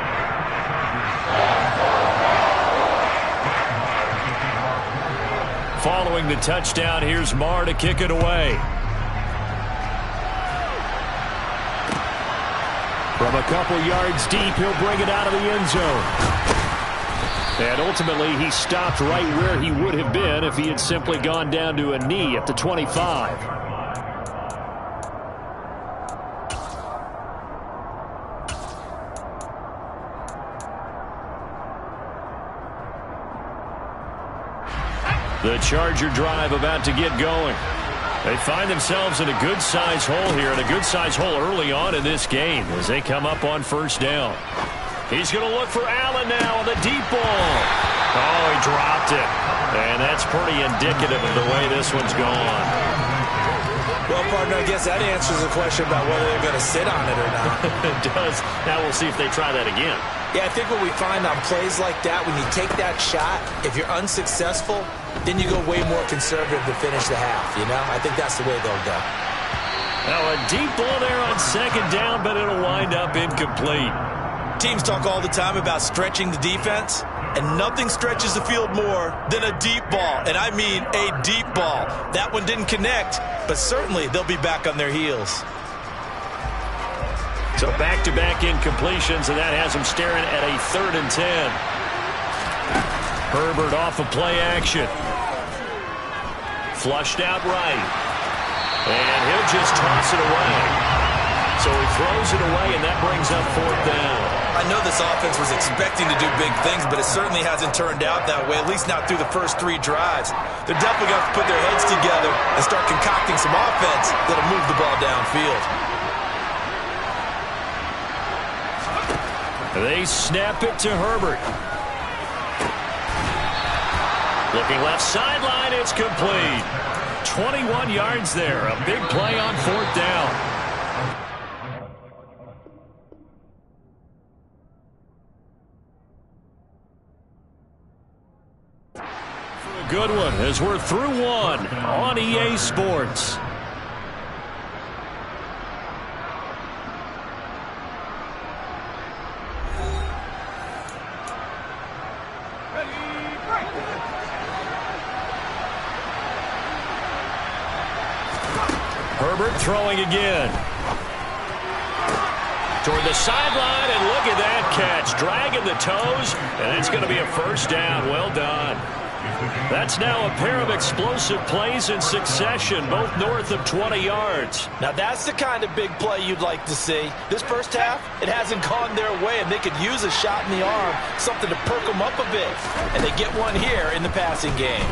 Following the touchdown, here's Marr to kick it away. From a couple yards deep, he'll bring it out of the end zone. And ultimately, he stopped right where he would have been if he had simply gone down to a knee at the 25. The Charger drive about to get going. They find themselves in a good-sized hole here, and a good-sized hole early on in this game as they come up on 1st down. He's going to look for Allen now on the deep ball. Oh, he dropped it. And that's pretty indicative of the way this one's gone. Well, partner, I guess that answers the question about whether they're going to sit on it or not. It does. Now we'll see if they try that again. Yeah, I think what we find on plays like that, when you take that shot, if you're unsuccessful, then you go way more conservative to finish the half, you know? I think that's the way they'll go. Now a deep ball there on second down, but it'll wind up incomplete. Teams talk all the time about stretching the defense, and nothing stretches the field more than a deep ball, and I mean a deep ball. That one didn't connect, but certainly they'll be back on their heels. So back-to-back incompletions, and that has them staring at a 3rd and 10. Herbert off of play action. Flushed out right. And he'll just toss it away. So he throws it away, and that brings up 4th down. I know this offense was expecting to do big things, but it certainly hasn't turned out that way, at least not through the first 3 drives. They're definitely going to put their heads together and start concocting some offense that'll move the ball downfield. They snap it to Herbert. Looking left sideline, it's complete. 21 yards there, a big play on 4th down. Good one as we're through one on EA Sports. Herbert throwing again. Toward the sideline, and look at that catch. Dragging the toes, and that's going to be a 1st down. Well done. That's now a pair of explosive plays in succession, both north of 20 yards. Now, that's the kind of big play you'd like to see. This first half, it hasn't gone their way, and they could use a shot in the arm, something to perk them up a bit. And they get one here in the passing game.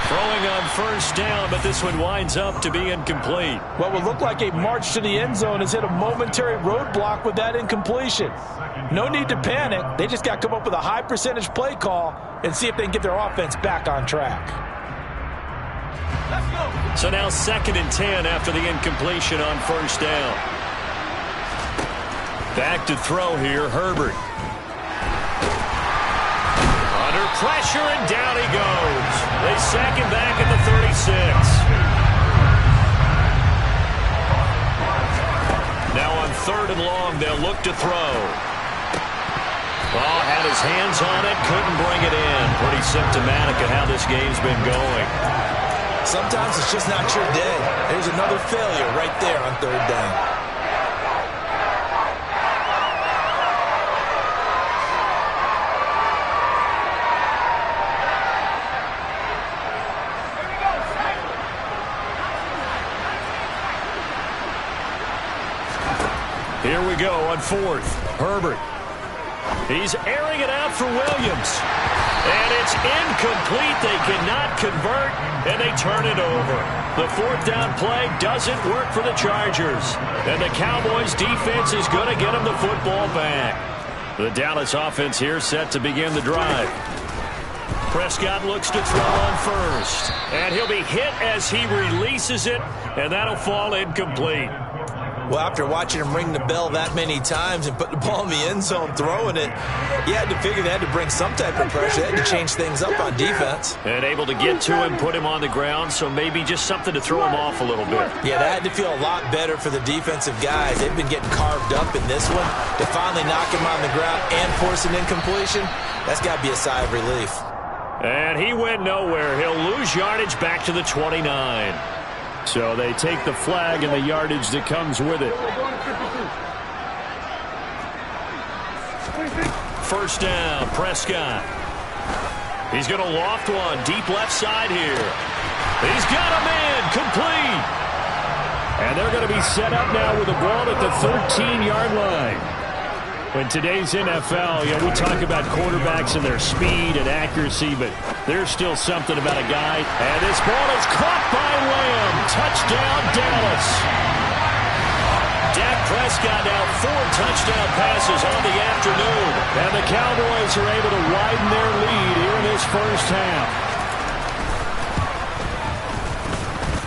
Throwing on 1st down, but this one winds up to be incomplete. What would look like a march to the end zone has hit a momentary roadblock with that incompletion. No need to panic. They just got to come up with a high percentage play call and see if they can get their offense back on track. So now 2nd and 10 after the incompletion on 1st down. Back to throw here, Herbert. Under pressure, and down he goes. They sack him back at the 36. Now on 3rd and long, they'll look to throw. Ball had his hands on it, couldn't bring it in. Pretty symptomatic of how this game's been going. Sometimes it's just not your day. There's another failure right there on 3rd down. Here we go on 4th. Herbert. He's airing it out for Williams. And it's incomplete. They cannot convert, and they turn it over. The 4th down play doesn't work for the Chargers. And the Cowboys defense is going to get them the football back. The Dallas offense here set to begin the drive. Prescott looks to throw on 1st. And he'll be hit as he releases it, and that'll fall incomplete. Well, after watching him ring the bell that many times and put the ball in the end zone throwing it, you had to figure they had to bring some type of pressure. They had to change things up on defense. And able to get to him, put him on the ground, so maybe just something to throw him off a little bit. Yeah, that had to feel a lot better for the defensive guys. They've been getting carved up in this one. To finally knock him on the ground and force an incompletion, that's got to be a sigh of relief. And he went nowhere. He'll lose yardage back to the 29. So they take the flag and the yardage that comes with it. 1st down, Prescott. He's going to loft one, deep left side here. He's got a man, complete. And they're going to be set up now with the ball at the 13-yard line. In today's NFL, we talk about quarterbacks and their speed and accuracy, but there's still something about a guy. And this ball is caught by Lamb. Touchdown, Dallas. Dak Prescott now 4 touchdown passes on the afternoon. And the Cowboys are able to widen their lead here in this first half.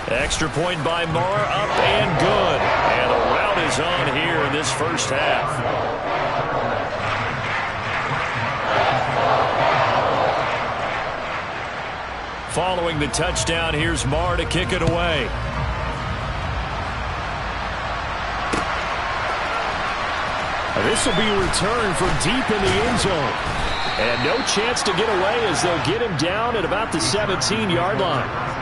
Extra point by Marr, up and good. And a rout is on here in this first half. Following the touchdown, here's Marr to kick it away. This will be a return from deep in the end zone. And no chance to get away as they'll get him down at about the 17-yard line.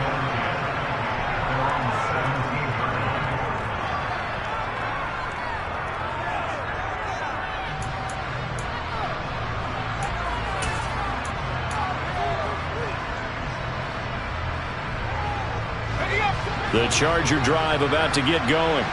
The Charger drive about to get going.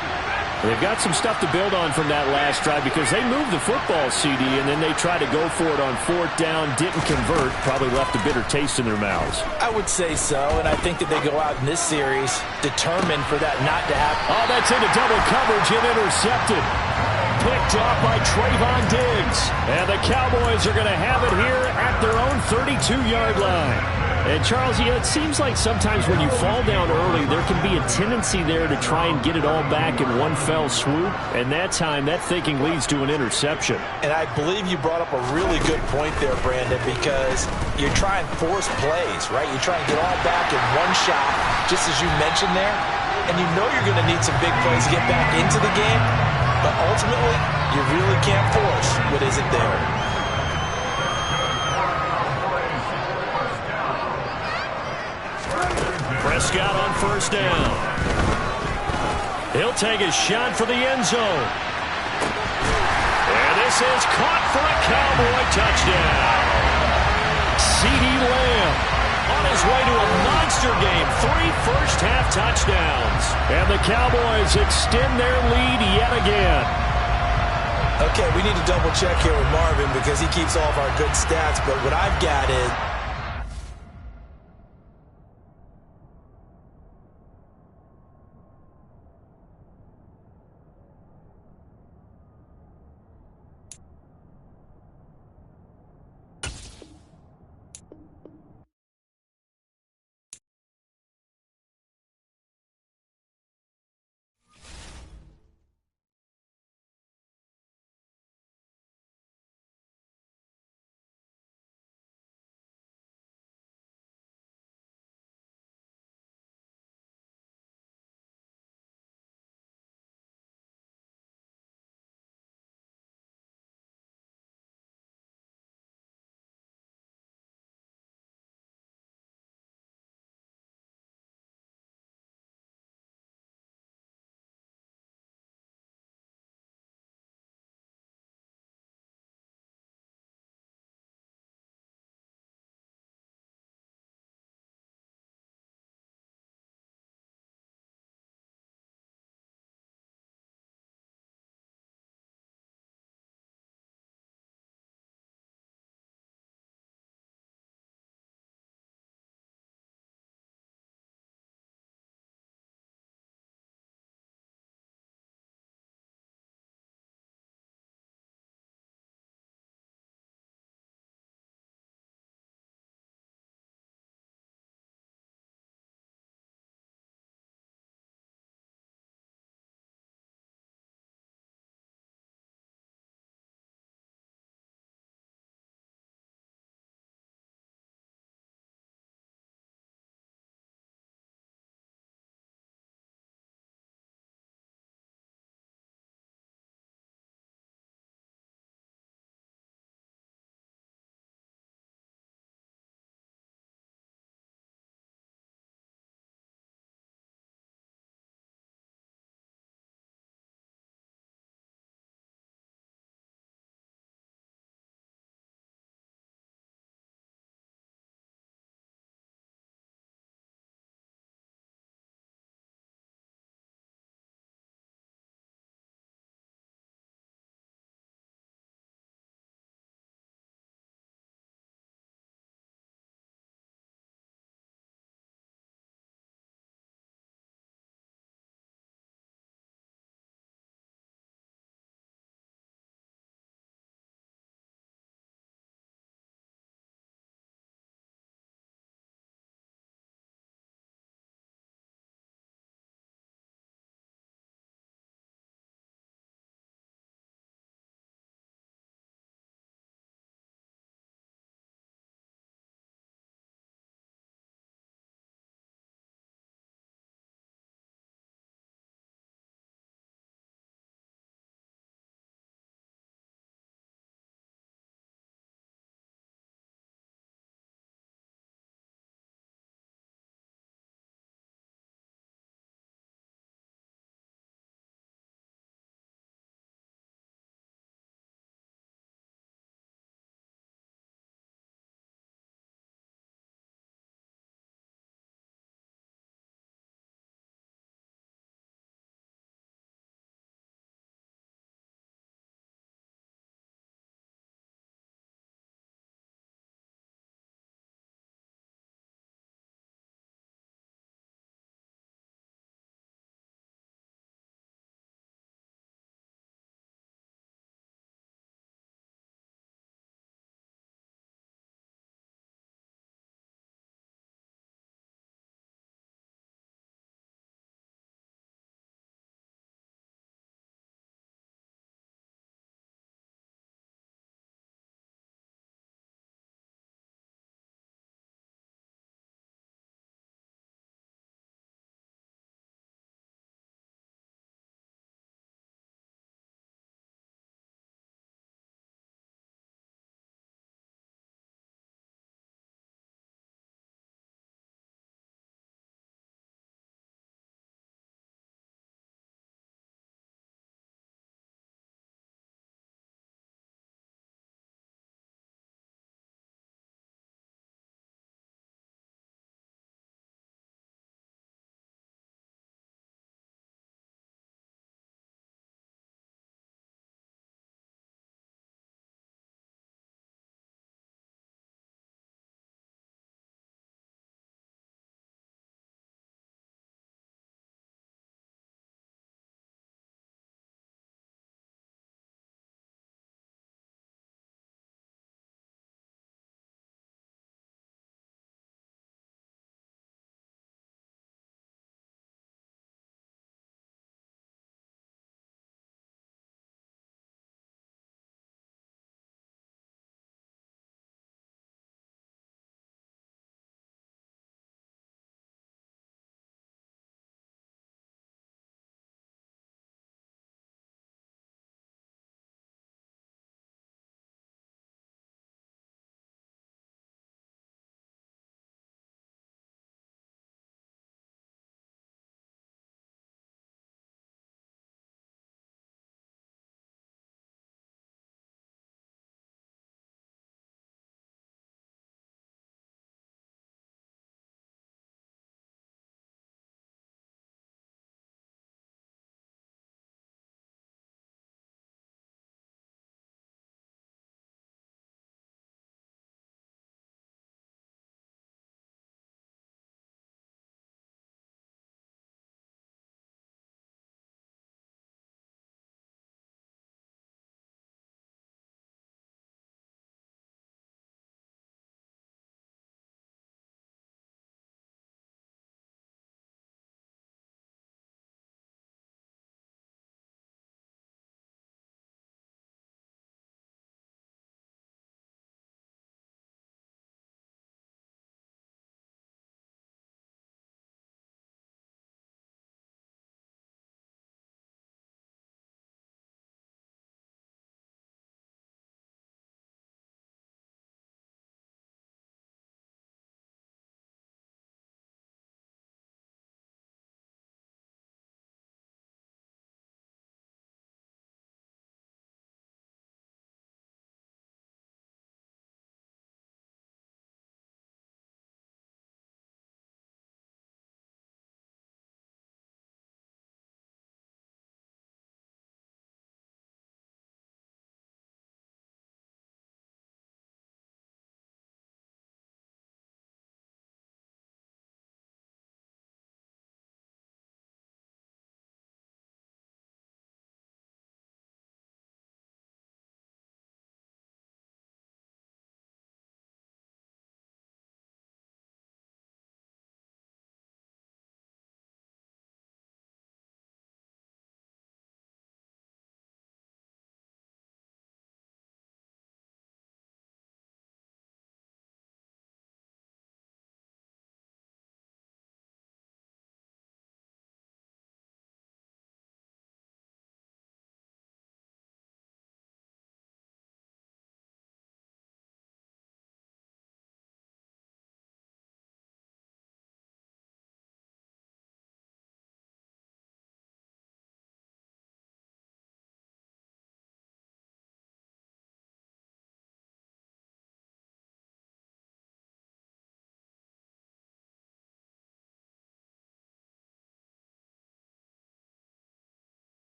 They've got some stuff to build on from that last drive because they moved the football, CD, and then they tried to go for it on fourth down, didn't convert, probably left a bitter taste in their mouths. I would say so, and I think that they go out in this series determined for that not to happen. Oh, that's into double coverage and intercepted. Picked off by Trayvon Diggs. And the Cowboys are going to have it here at their own 32-yard line. And, Charles, it seems like sometimes when you fall down early, there can be a tendency there to try and get it all back in one fell swoop. And that time, that thinking leads to an interception. And I believe you brought up a really good point there, Brandon, because you're trying to force plays, right? You're trying to get all back in one shot, just as you mentioned there. And you know you're going to need some big plays to get back into the game. But ultimately, you really can't force what isn't there. Prescott on first down. He'll take a shot for the end zone. And this is caught for a Cowboy touchdown. CeeDee Lamb on his way to a monster game. 3 first-half touchdowns. And the Cowboys extend their lead yet again. Okay, we need to double-check here with Marvin because he keeps all of our good stats. But what I've got is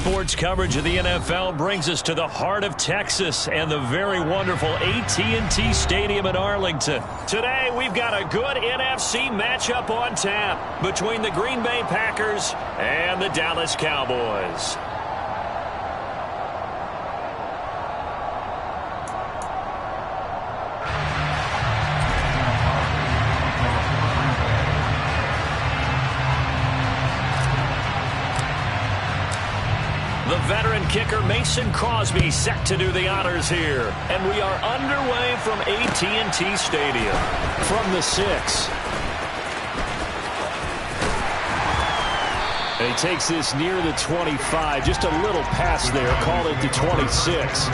Sports coverage of the NFL brings us to the heart of Texas and the very wonderful AT&T Stadium in Arlington. Today, we've got a good NFC matchup on tap between the Green Bay Packers and the Dallas Cowboys. The veteran kicker Mason Crosby set to do the honors here. And we are underway from AT&T Stadium. From the 6. And he takes this near the 25. Just a little pass there. Call it the 26.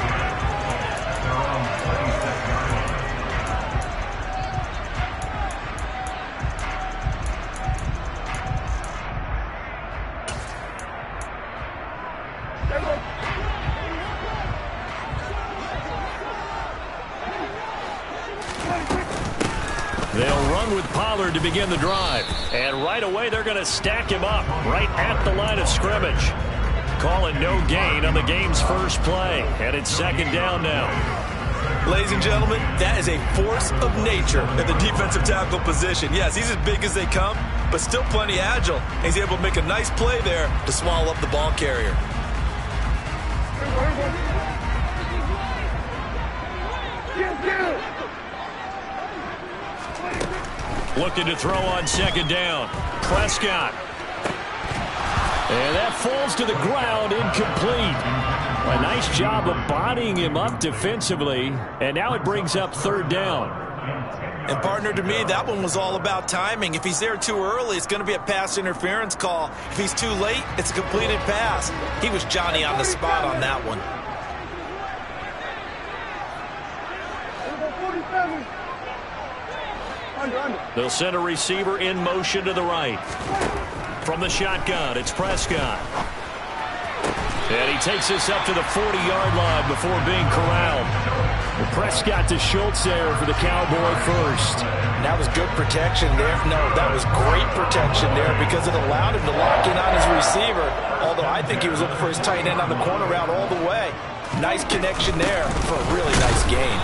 They'll run with Pollard to begin the drive. And right away, they're going to stack him up right at the line of scrimmage. Call it no gain on the game's first play. And it's second down now. Ladies and gentlemen, that is a force of nature at the defensive tackle position. Yes, he's as big as they come, but still plenty agile. And he's able to make a nice play there to swallow up the ball carrier. Looking to throw on second down. Prescott. And that falls to the ground, incomplete. A nice job of bodying him up defensively. And now it brings up third down. And partner, to me, that one was all about timing. If he's there too early, it's going to be a pass interference call. If he's too late, it's a completed pass. He was Johnny on the spot on that one. They'll send a receiver in motion to the right. From the shotgun, it's Prescott. And he takes this up to the 40-yard line before being corralled. Well, Prescott to Schultz there for the Cowboy first. That was good protection there. No, that was great protection there because it allowed him to lock in on his receiver. Although I think he was looking for his tight end on the corner route all the way. Nice connection there for a really nice gain.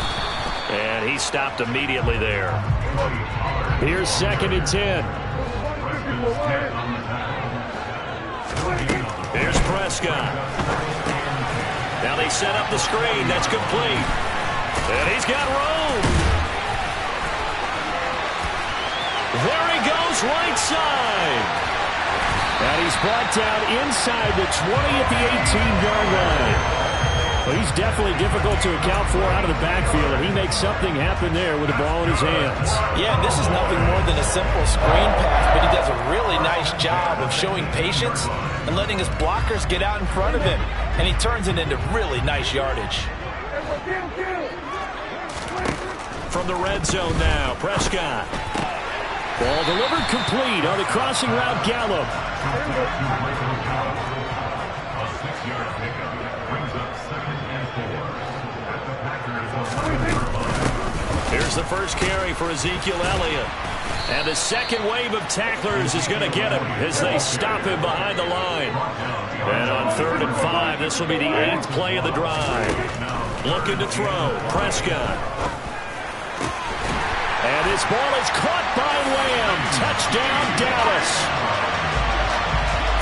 And he stopped immediately there. Here's second and 10. Here's Prescott. Now they set up the screen. That's complete. And he's got room. There he goes, right side. And he's brought down inside the 20 at the 18-yard line. Well, he's definitely difficult to account for out of the backfield, and he makes something happen there with the ball in his hands. Yeah, this is nothing more than a simple screen pass, but he does a really nice job of showing patience and letting his blockers get out in front of him, and he turns it into really nice yardage. From the red zone now, Prescott. Ball delivered complete on the crossing route, Gallup. A 6-yard pickup brings up 2nd and 4 at the Packers. Here's the first carry for Ezekiel Elliott. And the second wave of tacklers is going to get him as they stop him behind the line. And on 3rd and 5, this will be the 8th play of the drive. Looking to throw, Prescott. And this ball is caught by Lamb. Touchdown, Dallas.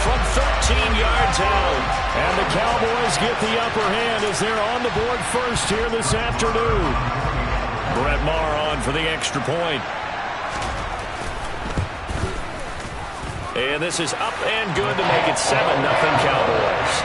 From 13 yards out. And the Cowboys get the upper hand as they're on the board first here this afternoon. Brett Maher on for the extra point. And this is up and good to make it 7-0 Cowboys.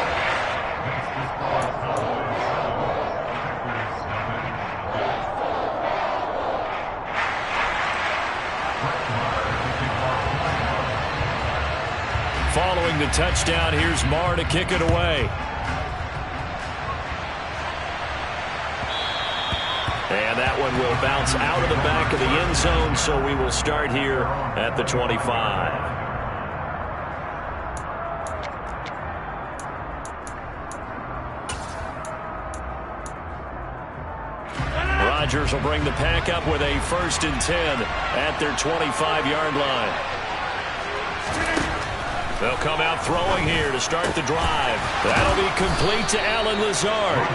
Following the touchdown, here's Maher to kick it away. And that one will bounce out of the back of the end zone, so we will start here at the 25. Rodgers will bring the pack up with a 1st and 10 at their 25-yard line. They'll come out throwing here to start the drive. That'll be complete to Allen Lazard.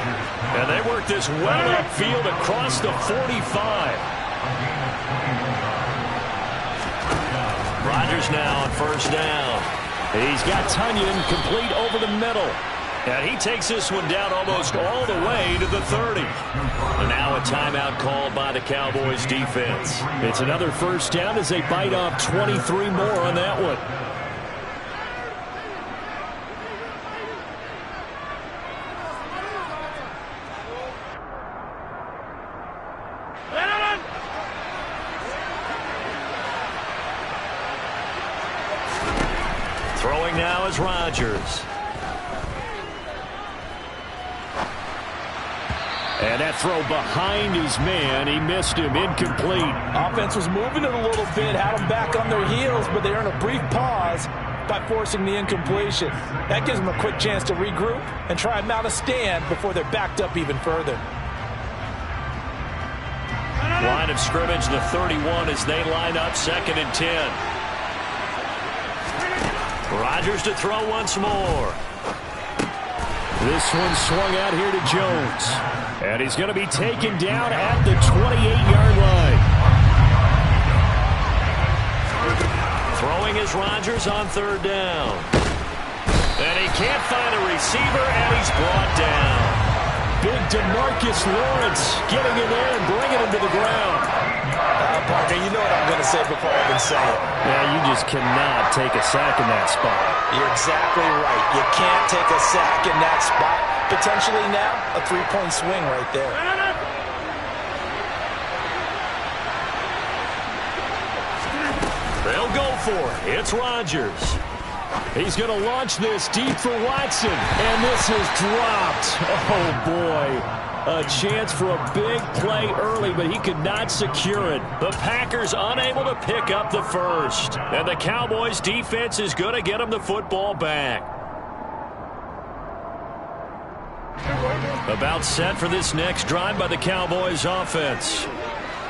And they work this well upfield across the 45. Rodgers now on first down. He's got Tunyon complete over the middle. And he takes this one down almost all the way to the 30. And now a timeout called by the Cowboys defense. It's another first down as they bite off 23 more on that one. Throwing now is Rodgers. And that throw behind his man, he missed him, incomplete. Offense was moving it a little bit, had them back on their heels, but they earned a brief pause by forcing the incompletion. That gives them a quick chance to regroup and try and mount a stand before they're backed up even further. Line of scrimmage, the 31 as they line up 2nd and 10. Rodgers to throw once more. This one swung out here to Jones. And he's going to be taken down at the 28-yard line. Throwing is Rodgers on 3rd down. And he can't find a receiver, and he's brought down. Big DeMarcus Lawrence getting in there and bringing him to the ground. Parker, you know what I'm going to say before I even say it. Yeah, you just cannot take a sack in that spot. You're exactly right. You can't take a sack in that spot. Potentially now a 3-point swing right there. They'll go for it. It's Rodgers. He's going to launch this deep for Watson. And this is dropped. Oh, boy. A chance for a big play early, but he could not secure it. The Packers unable to pick up the first. And the Cowboys defense is going to get them the football back. About set for this next drive by the Cowboys offense.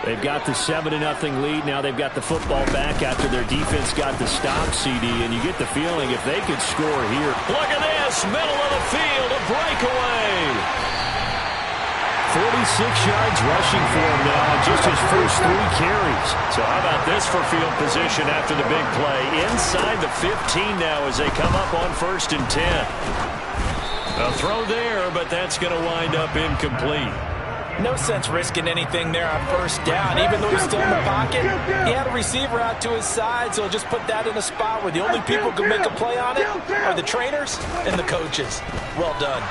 They've got the 7-0 lead. Now they've got the football back after their defense got the stop, CD. And you get the feeling if they could score here. Look at this. Middle of the field. A breakaway. 46 yards rushing for him now, just his first 3 carries. So how about this for field position after the big play? Inside the 15 now as they come up on 1st and 10. A throw there, but that's going to wind up incomplete. No sense risking anything there on 1st down. Even though he's still in the pocket, he had a receiver out to his side, so just put that in a spot where the only people who can make a play on it are the trainers and the coaches. Well done.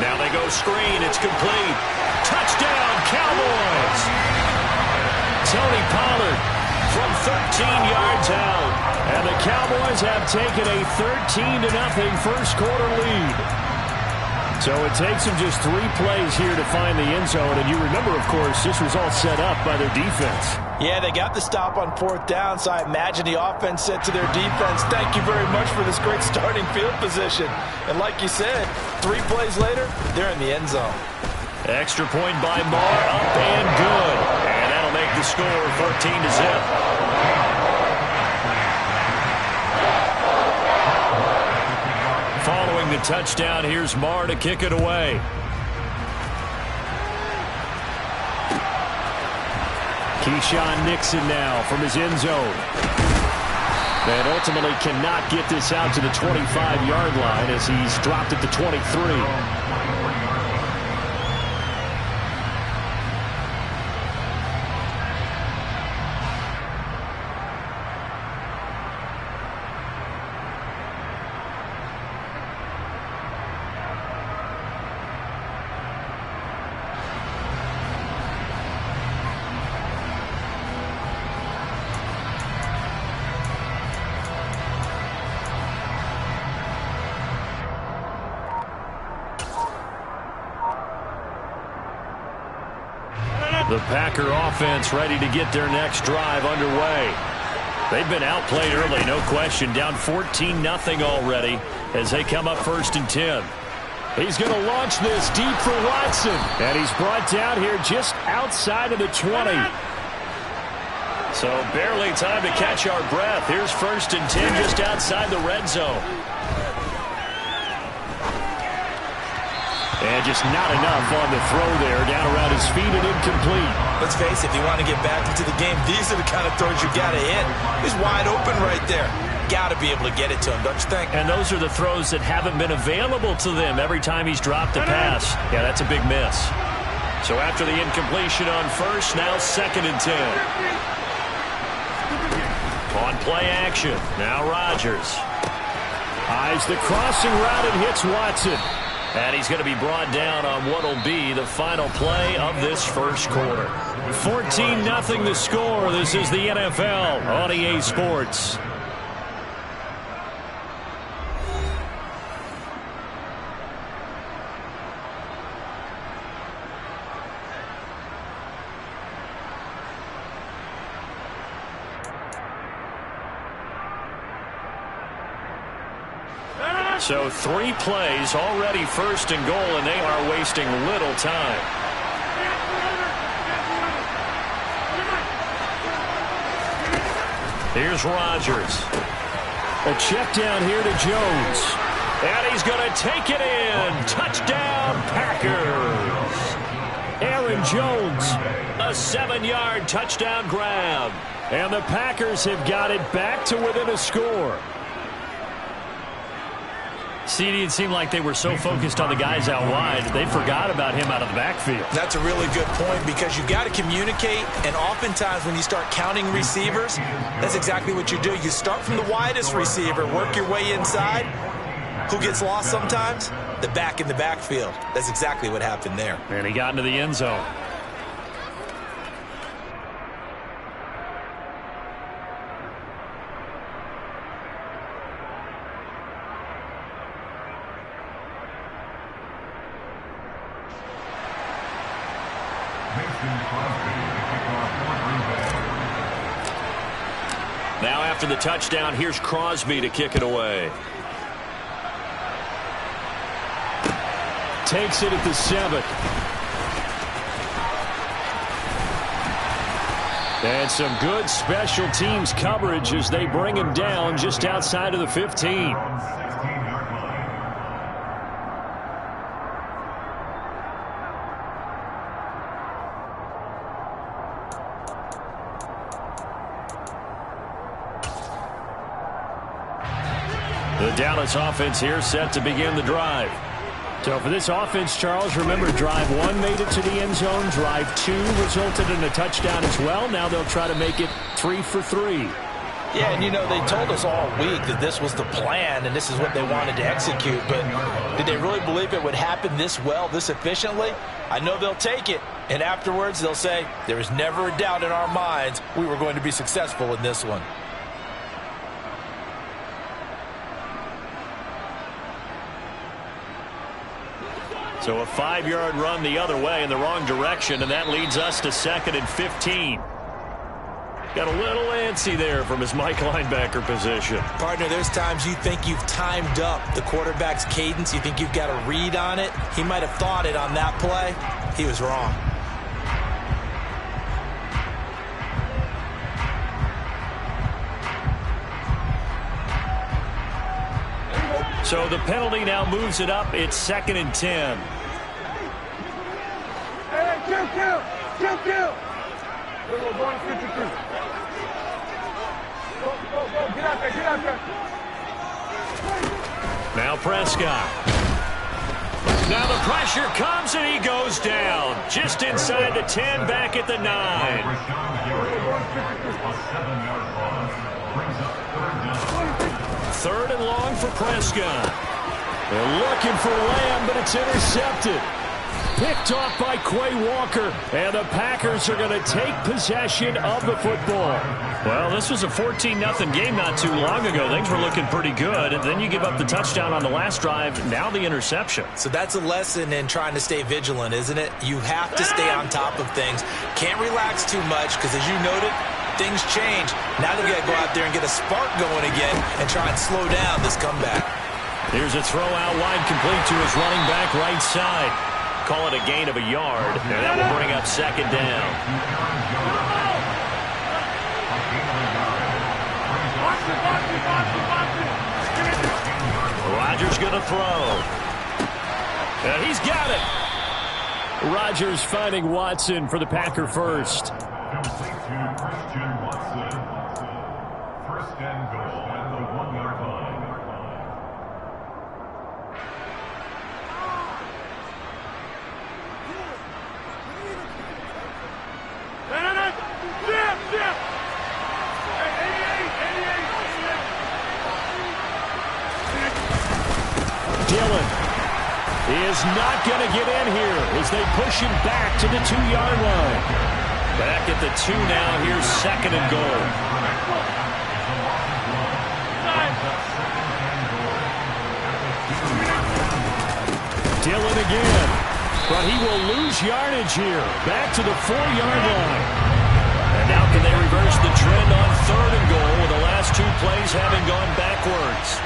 Now they go screen. It's complete. Touchdown, Cowboys. Tony Pollard from 13 yards out. And the Cowboys have taken a 13-0 first quarter lead. So it takes them just 3 plays here to find the end zone. And you remember, of course, this was all set up by their defense. Yeah, they got the stop on 4th down, so I imagine the offense said to their defense, thank you very much for this great starting field position. And like you said, 3 plays later, they're in the end zone. Extra point by Marr, up and good. And that'll make the score 14-0. Following the touchdown, here's Marr to kick it away. Keyshawn Nixon now from his end zone. And ultimately cannot get this out to the 25-yard line as he's dropped at the 23. The Packer offense ready to get their next drive underway. They've been outplayed early, no question. Down 14-0 already as they come up 1st and 10. He's going to launch this deep for Watson. And he's brought down here just outside of the 20. So barely time to catch our breath. Here's 1st and 10 just outside the red zone. And just not enough on the throw there. Down around his feet and incomplete. Let's face it, if you want to get back into the game, these are the kind of throws you got to hit. He's wide open right there. Got to be able to get it to him, don't you think? And those are the throws that haven't been available to them every time he's dropped a pass. Yeah, that's a big miss. So after the incompletion on 1st, now 2nd and 10. On play action, now Rodgers. Eyes the crossing route and hits Watson. And he's going to be brought down on what will be the final play of this 1st quarter. 14-0 the score. This is the NFL on EA Sports. So 3 plays already 1st and goal, and they are wasting little time. Here's Rodgers. A check down here to Jones. And he's going to take it in. Touchdown, Packers. Aaron Jones. A 7-yard touchdown grab. And the Packers have got it back to within a score. CD, it seemed like they were so focused on the guys out wide, they forgot about him out of the backfield. That's a really good point because you got to communicate, and oftentimes when you start counting receivers, that's exactly what you do. You start from the widest receiver, work your way inside. Who gets lost sometimes? The back in the backfield. That's exactly what happened there. And he got into the end zone. Now after the touchdown, here's Crosby to kick it away. Takes it at the 7. And some good special teams coverage as they bring him down just outside of the 15. The Dallas offense here set to begin the drive. So for this offense, Charles, remember drive 1 made it to the end zone. Drive 2 resulted in a touchdown as well. Now they'll try to make it 3 for 3. Yeah, and you know, they told us all week that this was the plan and this is what they wanted to execute. But did they really believe it would happen this well, this efficiently? I know they'll take it. And afterwards, they'll say, there was never a doubt in our minds we were going to be successful in this one. So a 5-yard run the other way in the wrong direction, and that leads us to 2nd and 15. Got a little antsy there from his Mike linebacker position. Partner, there's times you think you've timed up the quarterback's cadence. You think you've got a read on it. He might have thought it on that play. He was wrong. So the penalty now moves it up. It's 2nd and 10. Kill. Get out there. Now Prescott. Now the pressure comes and he goes down. Just inside the 10, back at the 9. Third and long for Prescott. They're looking for Lamb, but it's intercepted. Picked off by Quay Walker, and the Packers are going to take possession of the football. Well, this was a 14-0 game not too long ago. Things were looking pretty good, and then you give up the touchdown on the last drive, now the interception. So that's a lesson in trying to stay vigilant, isn't it? You have to stay on top of things. Can't relax too much, because as you noted, things change. Now they've got to go out there and get a spark going again and try and slow down this comeback. Here's a throw out wide, complete to his running back right side. Call it a gain of a yard, and that will bring up 2nd down. Rodgers going to throw. And he's got it. Rodgers finding Watson for the Packer first. Complete to Christian Watson. First and goal at the 1-yard line. Dillon is not going to get in here as they push him back to the 2-yard line. Back at the 2 now. Here's second and goal. Dillon again, but he will lose yardage here. Back to the 4-yard line. And now can they reverse the trend on third and goal with the last 2 plays having gone backwards?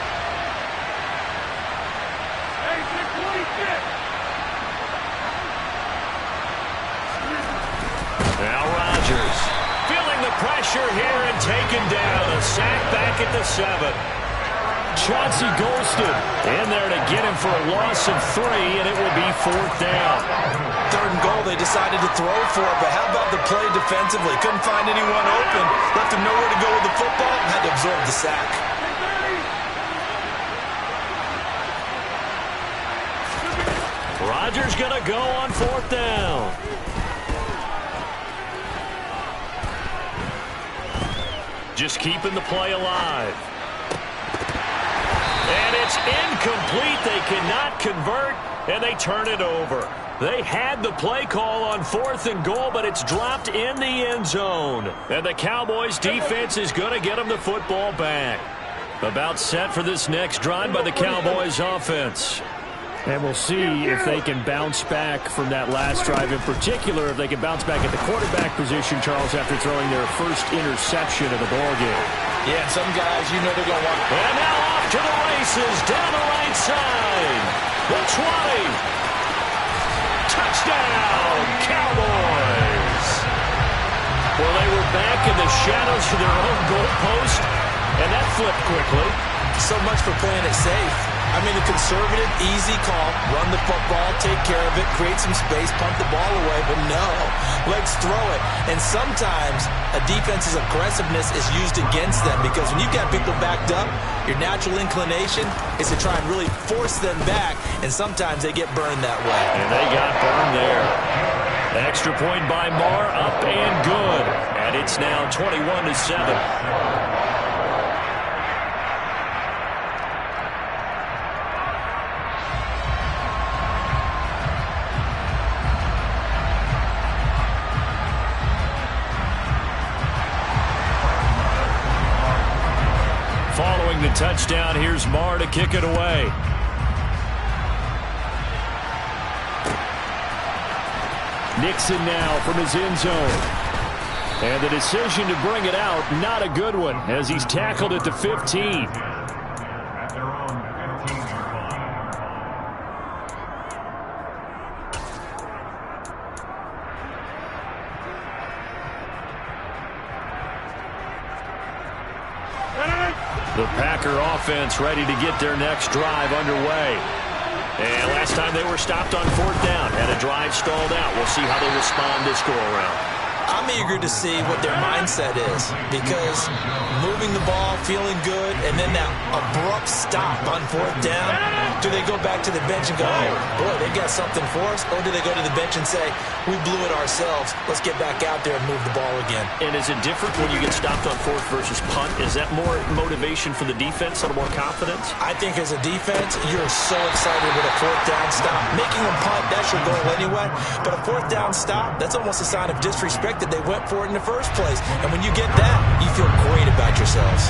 Now Rodgers feeling the pressure here and taken down. A sack back at the 7. Chauncey Golston in there to get him for a loss of 3, and it will be 4th down. Third and goal, they decided to throw for it, but how about the play defensively? Couldn't find anyone open, left him nowhere to go with the football, and had to absorb the sack. Rodgers going to go on 4th down. Just keeping the play alive. And it's incomplete. They cannot convert, and they turn it over. They had the play call on 4th and goal, but it's dropped in the end zone. And the Cowboys defense is going to get them the football back. About set for this next drive by the Cowboys offense. And we'll see if they can bounce back from that last drive, in particular if they can bounce back at the quarterback position, Charles, after throwing their first interception of the ballgame. Yeah, and some guys, you know they're going to want. And now off to the races, down the right side. The 20. Touchdown, Cowboys. Well, they were back in the shadows of their own goalpost, and that flipped quickly. So much for playing it safe. I mean, a conservative, easy call, run the football, take care of it, create some space, punt the ball away, but no, let's throw it. And sometimes a defense's aggressiveness is used against them because when you've got people backed up, your natural inclination is to try and really force them back, and sometimes they get burned that way. And they got burned there. Extra point by Marr, up and good. And it's now 21-7. Following the touchdown, here's Marr to kick it away. Nixon now from his end zone. And the decision to bring it out, not a good one, as he's tackled at the 15. At their own 15-yard line. The Packer offense ready to get their next drive underway. And last time they were stopped on 4th down, had a drive stalled out. We'll see how they respond this go-around. I'm eager to see what their mindset is because moving the ball, feeling good, and then that abrupt stop on 4th down, do they go back to the bench and go, oh, boy, they got something for us? Or do they go to the bench and say, we blew it ourselves, let's get back out there and move the ball again? And is it different when you get stopped on 4th versus punt? Is that more motivation for the defense, a little more confidence? I think as a defense, you're so excited with a 4th down stop. Making them punt, that's your goal anyway. But a 4th down stop, that's almost a sign of disrespect that they went for it in the first place. And when you get that, you feel great about yourselves.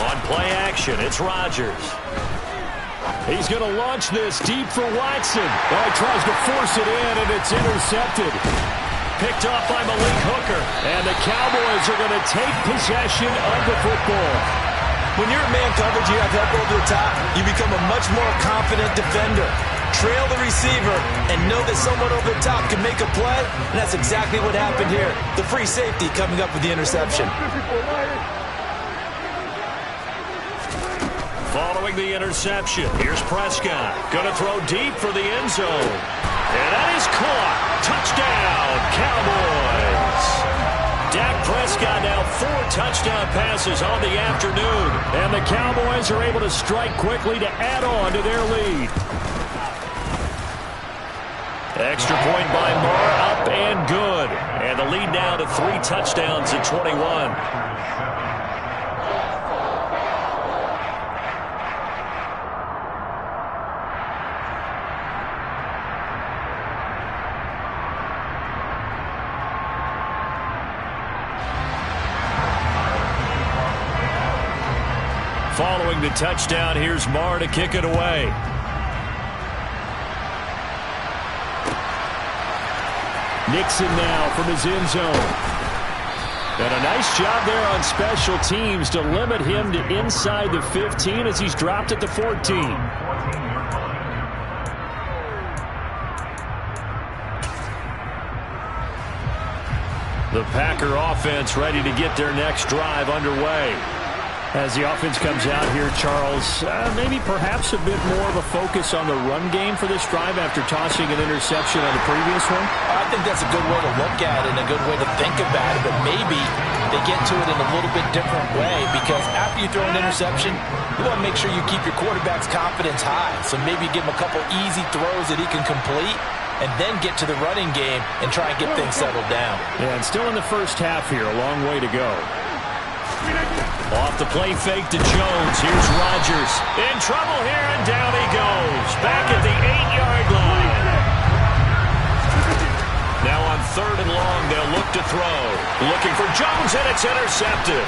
On play action, it's Rodgers. He's going to launch this deep for Watson. Oh, he tries to force it in, and it's intercepted. Picked off by Malik Hooker. And the Cowboys are going to take possession of the football. When you're in man coverage, you have help over the top, you become a much more confident defender. trail the receiver and know that someone over the top can make a play, and that's exactly what happened here. The free safety coming up with the interception. Following the interception, here's Prescott. Going to throw deep for the end zone. And that is caught. Touchdown, Cowboys. Dak Prescott now 4 touchdown passes on the afternoon. And the Cowboys are able to strike quickly to add on to their lead. Extra point by Moore, up and good. And the lead now to 3 touchdowns at 21. Following the touchdown, here's Marr to kick it away. Nixon now from his end zone. And a nice job there on special teams to limit him to inside the 15 as he's dropped at the 14. The Packer offense ready to get their next drive underway. As the offense comes out here, Charles, maybe perhaps a bit more of a focus on the run game for this drive after tossing an interception on the previous one? I think that's a good way to look at it and a good way to think about it, but maybe they get to it in a little bit different way because after you throw an interception, you want to make sure you keep your quarterback's confidence high. So maybe give him a couple easy throws that he can complete and then get to the running game and try and get things settled down. Yeah, and still in the first half here, a long way to go. Off the play fake to Jones. Here's Rodgers. In trouble here, and down he goes. Back at the 8-yard line. Now on 3rd and long, they'll look to throw. Looking for Jones, and it's intercepted.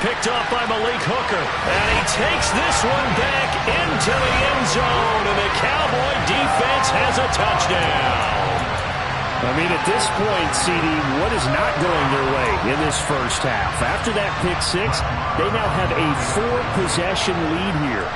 Picked up by Malik Hooker. And he takes this one back into the end zone. And the Cowboy defense has a touchdown. I mean, at this point, CD, what is not going their way in this first half? After that pick 6, they now have a 4-possession lead here.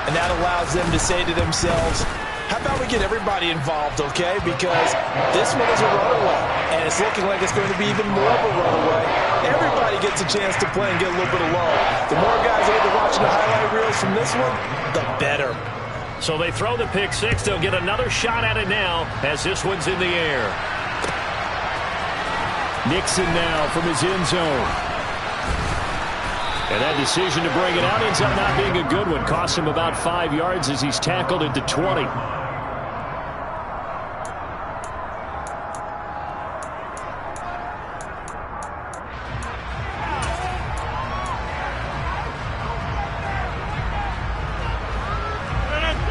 And that allows them to say to themselves, how about we get everybody involved, okay? Because this one is a runaway, and it's looking like it's going to be even more of a runaway. Everybody gets a chance to play and get a little bit of love. The more guys are able to watch the highlight reels from this one, the better. So they throw the pick 6. They'll get another shot at it now as this one's in the air. Nixon now from his end zone. And that decision to bring it out ends up not being a good one. Costs him about 5 yards as he's tackled at the 20.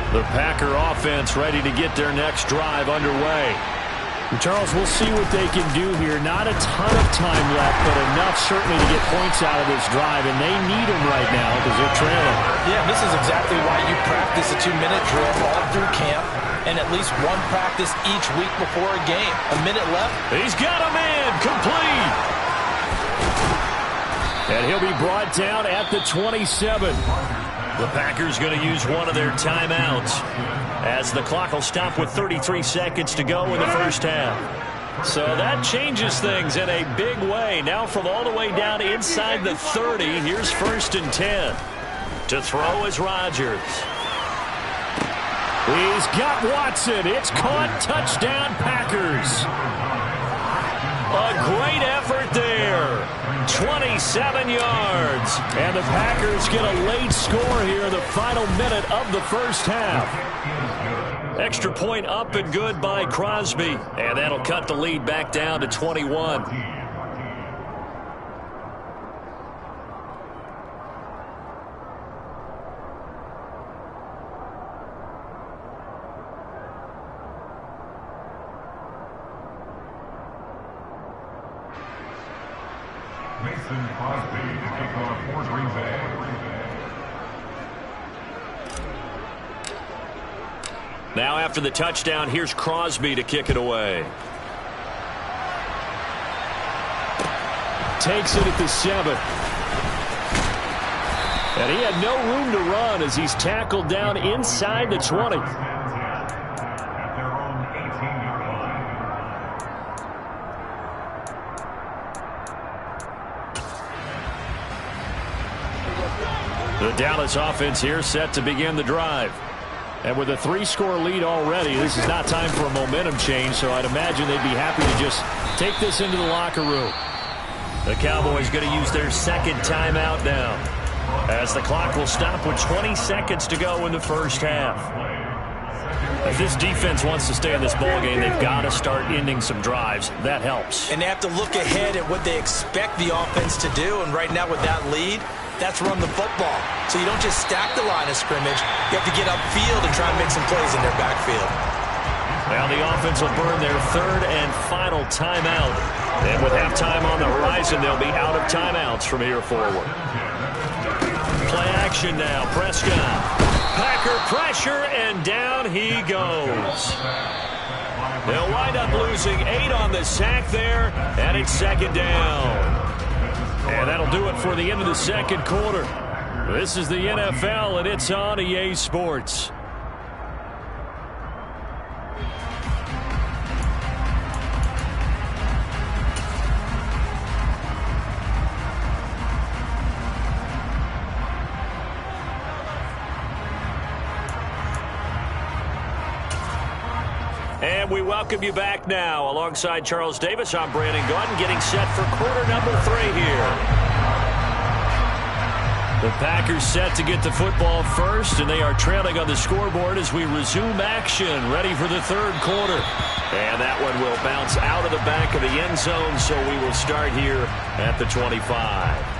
The Packer offense ready to get their next drive underway. And Charles, we'll see what they can do here. Not a ton of time left, but enough certainly to get points out of this drive, and they need them right now because they're trailing. Yeah, this is exactly why you practice a 2-minute drill all through camp and at least one practice each week before a game. A minute left. He's got a man complete. And he'll be brought down at the 27. The Packers going to use one of their timeouts as the clock will stop with 33 seconds to go in the first half. So that changes things in a big way. Now from all the way down inside the 30, here's 1st and 10. To throw is Rodgers. He's got Watson. It's caught. Touchdown, Packers. A great effort there. 27 yards. And the Packers get a late score here in the final minute of the first half. Extra point up and good by Crosby. And that'll cut the lead back down to 21. Mason Crosby to kick off for Green Bay. Now after the touchdown, here's Crosby to kick it away. Takes it at the 7. And he had no room to run as he's tackled down inside the 20. The Dallas offense here set to begin the drive. And with a 3-score lead already, this is not time for a momentum change, so I'd imagine they'd be happy to just take this into the locker room. The Cowboys going to use their second timeout now, as the clock will stop with 20 seconds to go in the first half. If this defense wants to stay in this ballgame, they've got to start ending some drives. That helps. And they have to look ahead at what they expect the offense to do, and right now with that lead, that's run the football. So you don't just stack the line of scrimmage. You have to get upfield and try and make some plays in their backfield. Now the offense will burn their third and final timeout. And with halftime on the horizon, they'll be out of timeouts from here forward. Play action now. Prescott. Packer pressure, and down he goes. They'll wind up losing 8 on the sack there, and it's second down. And that'll do it for the end of the second quarter. This is the NFL, and it's on EA Sports. And we welcome you back now. Alongside Charles Davis, I'm Brandon Gaudin, getting set for quarter number 3 here. The Packers set to get the football first, and they are trailing on the scoreboard as we resume action, ready for the third quarter. And that one will bounce out of the back of the end zone, so we will start here at the 25.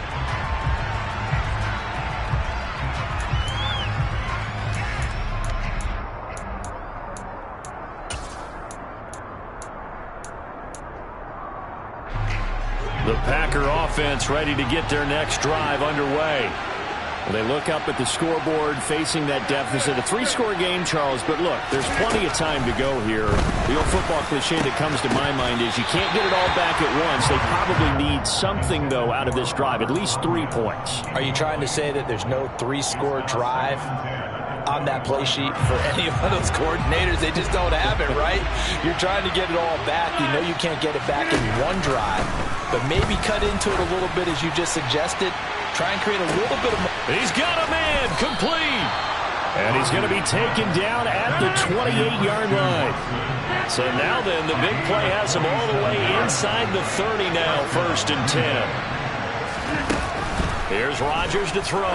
The Packer offense ready to get their next drive underway. Well, they look up at the scoreboard facing that deficit. A 3-score game, Charles, but look, there's plenty of time to go here. The old football cliche that comes to my mind is you can't get it all back at once. They probably need something, though, out of this drive, at least 3 points. Are you trying to say that there's no 3-score drive on that play sheet for any of those coordinators? They just don't have it, right? You're trying to get it all back. You know you can't get it back in one drive, but maybe cut into it a little bit as you just suggested. Try and create a little bit of... He's got a man complete. And he's going to be taken down at the 28-yard line. So now then, the big play has him all the way inside the 30 now, 1st and 10. Here's Rodgers to throw.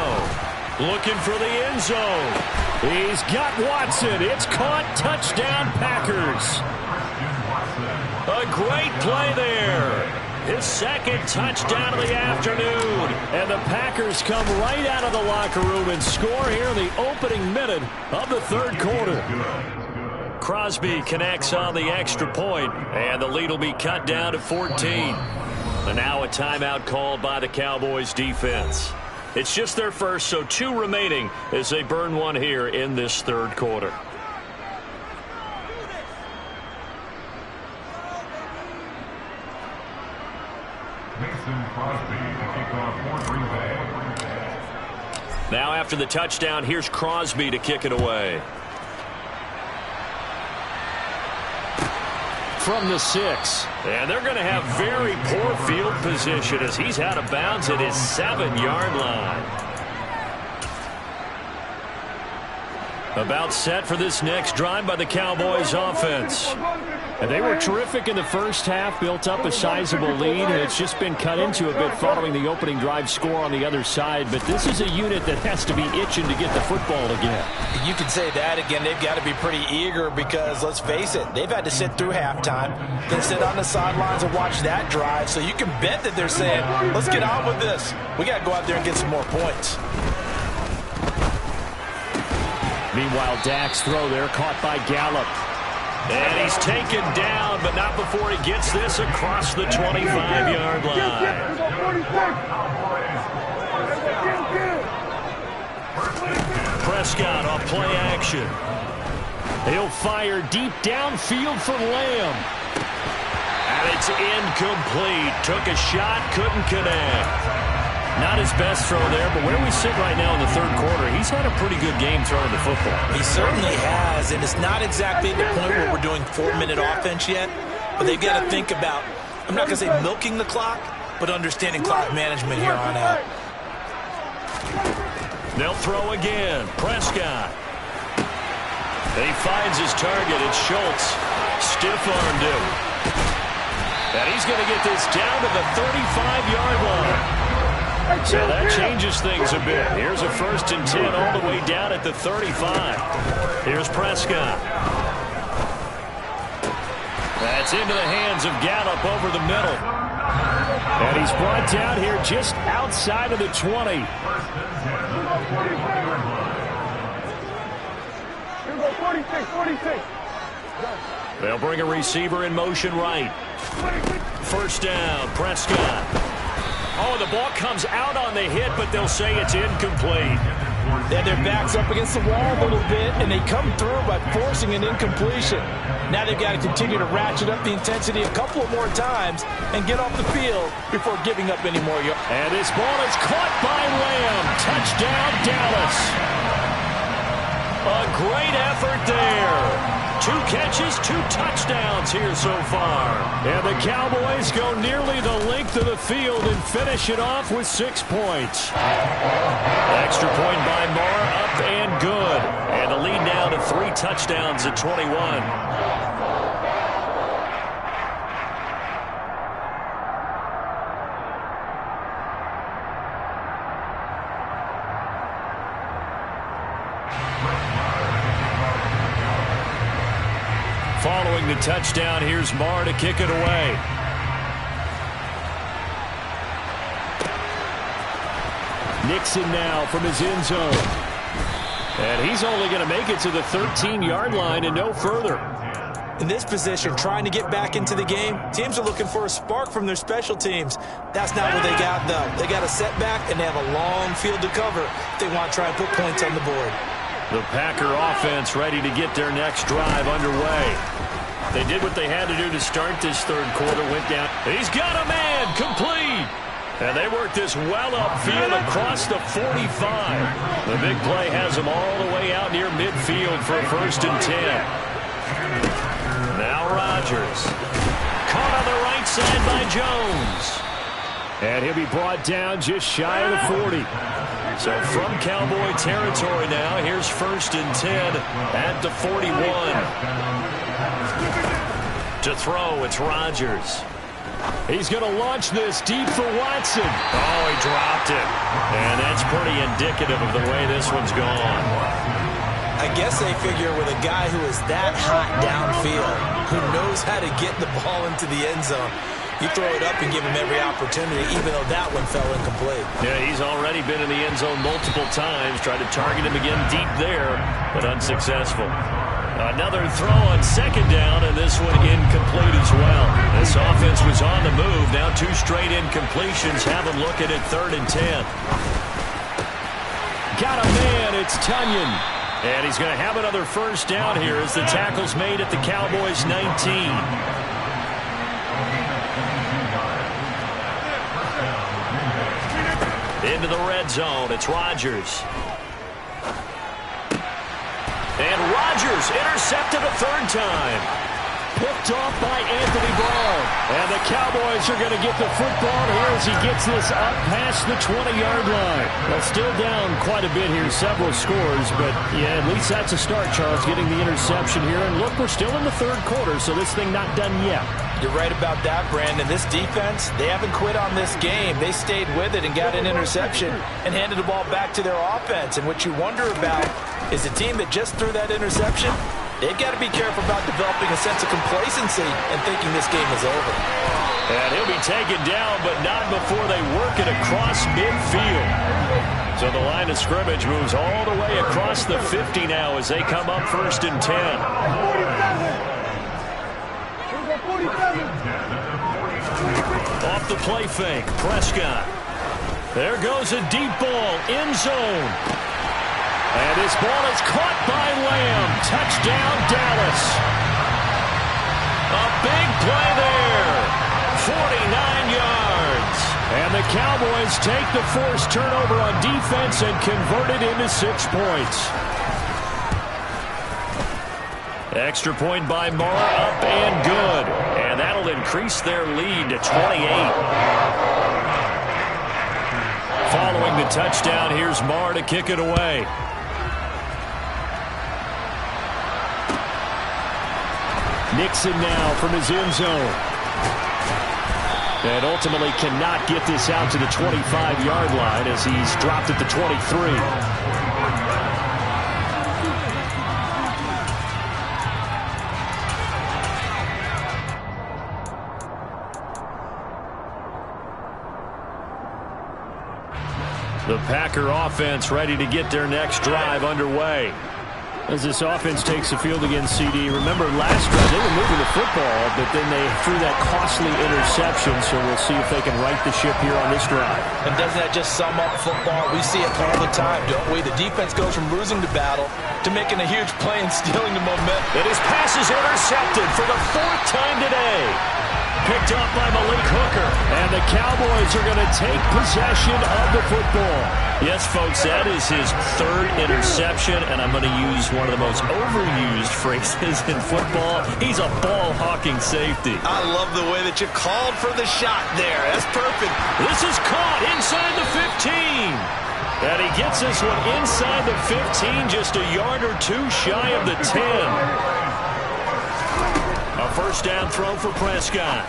Looking for the end zone. He's got Watson. It's caught. Touchdown, Packers. A great play there. His second touchdown of the afternoon. And the Packers come right out of the locker room and score here in the opening minute of the third quarter. Crosby connects on the extra point, and the lead will be cut down to 14. And now a timeout called by the Cowboys defense. It's just their first, so 2 remaining as they burn one here in this third quarter. Mason Crosby to kick off for Green Bay. Now after the touchdown, here's Crosby to kick it away. From the 6. And they're going to have very poor field position as he's out of bounds at his 7-yard line. About set for this next drive by the Cowboys offense. And they were terrific in the first half, built up a sizable lead, and it's just been cut into a bit following the opening drive score on the other side. But this is a unit that has to be itching to get the football again. You can say that again. They've got to be pretty eager because, let's face it, they've had to sit through halftime, then sit on the sidelines and watch that drive. So you can bet that they're saying, let's get on with this. We got to go out there and get some more points. Meanwhile, Dak's throw there caught by Gallup. And he's taken down, but not before he gets this across the 25-yard line. Prescott off play action. He'll fire deep downfield for Lamb. And it's incomplete. Took a shot, couldn't connect. Not his best throw there, but where we sit right now in the third quarter, he's had a pretty good game throwing the football. He certainly has, and it's not exactly the point where we're doing 4-minute offense yet, but they've got to think about, I'm not going to say milking the clock, but understanding clock management here on out. They'll throw again. Prescott. And he finds his target. It's Schultz. Stiff-armed him. And he's going to get this down to the 35-yard line. Yeah, that changes things a bit. Here's a 1st and 10 all the way down at the 35. Here's Prescott. That's into the hands of Gallup over the middle. And he's brought down here just outside of the 20. They'll bring a receiver in motion right. 1st down, Prescott. Oh, the ball comes out on the hit, but they'll say it's incomplete. They had their backs up against the wall a little bit, and they come through by forcing an incompletion. Now they've got to continue to ratchet up the intensity a couple of more times and get off the field before giving up any more yards. And this ball is caught by Lamb. Touchdown, Dallas. A great effort there. 2 catches, 2 touchdowns here so far. And the Cowboys go nearly the length of the field and finish it off with 6 points. Extra point by Moore, up and good. And the lead now to 3 touchdowns at 21. Following the touchdown, here's Marr to kick it away. Nixon now from his end zone. And he's only going to make it to the 13-yard line and no further. In this position, trying to get back into the game, teams are looking for a spark from their special teams. That's not what they got, though. They got a setback, and they have a long field to cover if they want to try and put points on the board. The Packer offense ready to get their next drive underway. They did what they had to do to start this 3rd quarter. Went down. He's got a man. Complete. And they work this well upfield across the 45. The big play has them all the way out near midfield for a 1st and 10. Now Rodgers. Caught on the right side by Jones. And he'll be brought down just shy of the 40. So from Cowboy territory now, here's 1st and 10 at the 41. To throw, it's Rodgers. He's going to launch this deep for Watson. Oh, he dropped it. And that's pretty indicative of the way this one's gone. I guess they figure with a guy who is that hot downfield, who knows how to get the ball into the end zone, you throw it up and give him every opportunity, even though that one fell incomplete. Yeah, he's already been in the end zone multiple times. Tried to target him again deep there, but unsuccessful. Another throw on 2nd down, and this one incomplete as well. This offense was on the move. Now 2 straight incompletions have them looking at 3rd and 10. Got a man. It's Tunyon. And he's going to have another 1st down here as the tackle's made at the Cowboys' 19. Into the red zone, it's Rodgers. And Rodgers intercepted a 3rd time. Picked off by Anthony Brown. And the Cowboys are going to get the football here as he gets this up past the 20-yard line. Well, still down quite a bit here, several scores, but yeah, at least that's a start, Charles, getting the interception here. And look, we're still in the 3rd quarter, so this thing not done yet. You're right about that, Brandon. This defense, they haven't quit on this game. They stayed with it and got an interception and handed the ball back to their offense. And what you wonder about is the team that just threw that interception, they've got to be careful about developing a sense of complacency and thinking this game is over. And he'll be taken down, but not before they work it across midfield. So the line of scrimmage moves all the way across the 50 now as they come up 1st and 10. Off the play fake, Prescott. There goes a deep ball, end zone. And this ball is caught by Lamb. Touchdown, Dallas. A big play there. 49 yards. And the Cowboys take the forced turnover on defense and convert it into 6 points. Extra point by Moore, up and good. And that'll increase their lead to 28. Following the the touchdown, here's Marr to kick it away. Nixon now from his end zone. And ultimately cannot get this out to the 25-yard line as he's dropped at the 23. The Packer offense ready to get their next drive underway. As this offense takes the field against CD, remember last drive they were moving the football, but then they threw that costly interception, so we'll see if they can right the ship here on this drive. And doesn't that just sum up football? We see it all the time, don't we? The defense goes from losing the battle to making a huge play and stealing the momentum. And his pass is intercepted for the 4th time today. Picked up by Malik Hooker. And the Cowboys are going to take possession of the football. Yes, folks, that is his 3rd interception, and I'm going to use one of the most overused phrases in football. He's a ball-hawking safety. I love the way that you called for the shot there. That's perfect. This is caught inside the 15. And he gets this one inside the 15, just a yard or two shy of the 10. A first down throw for Prescott.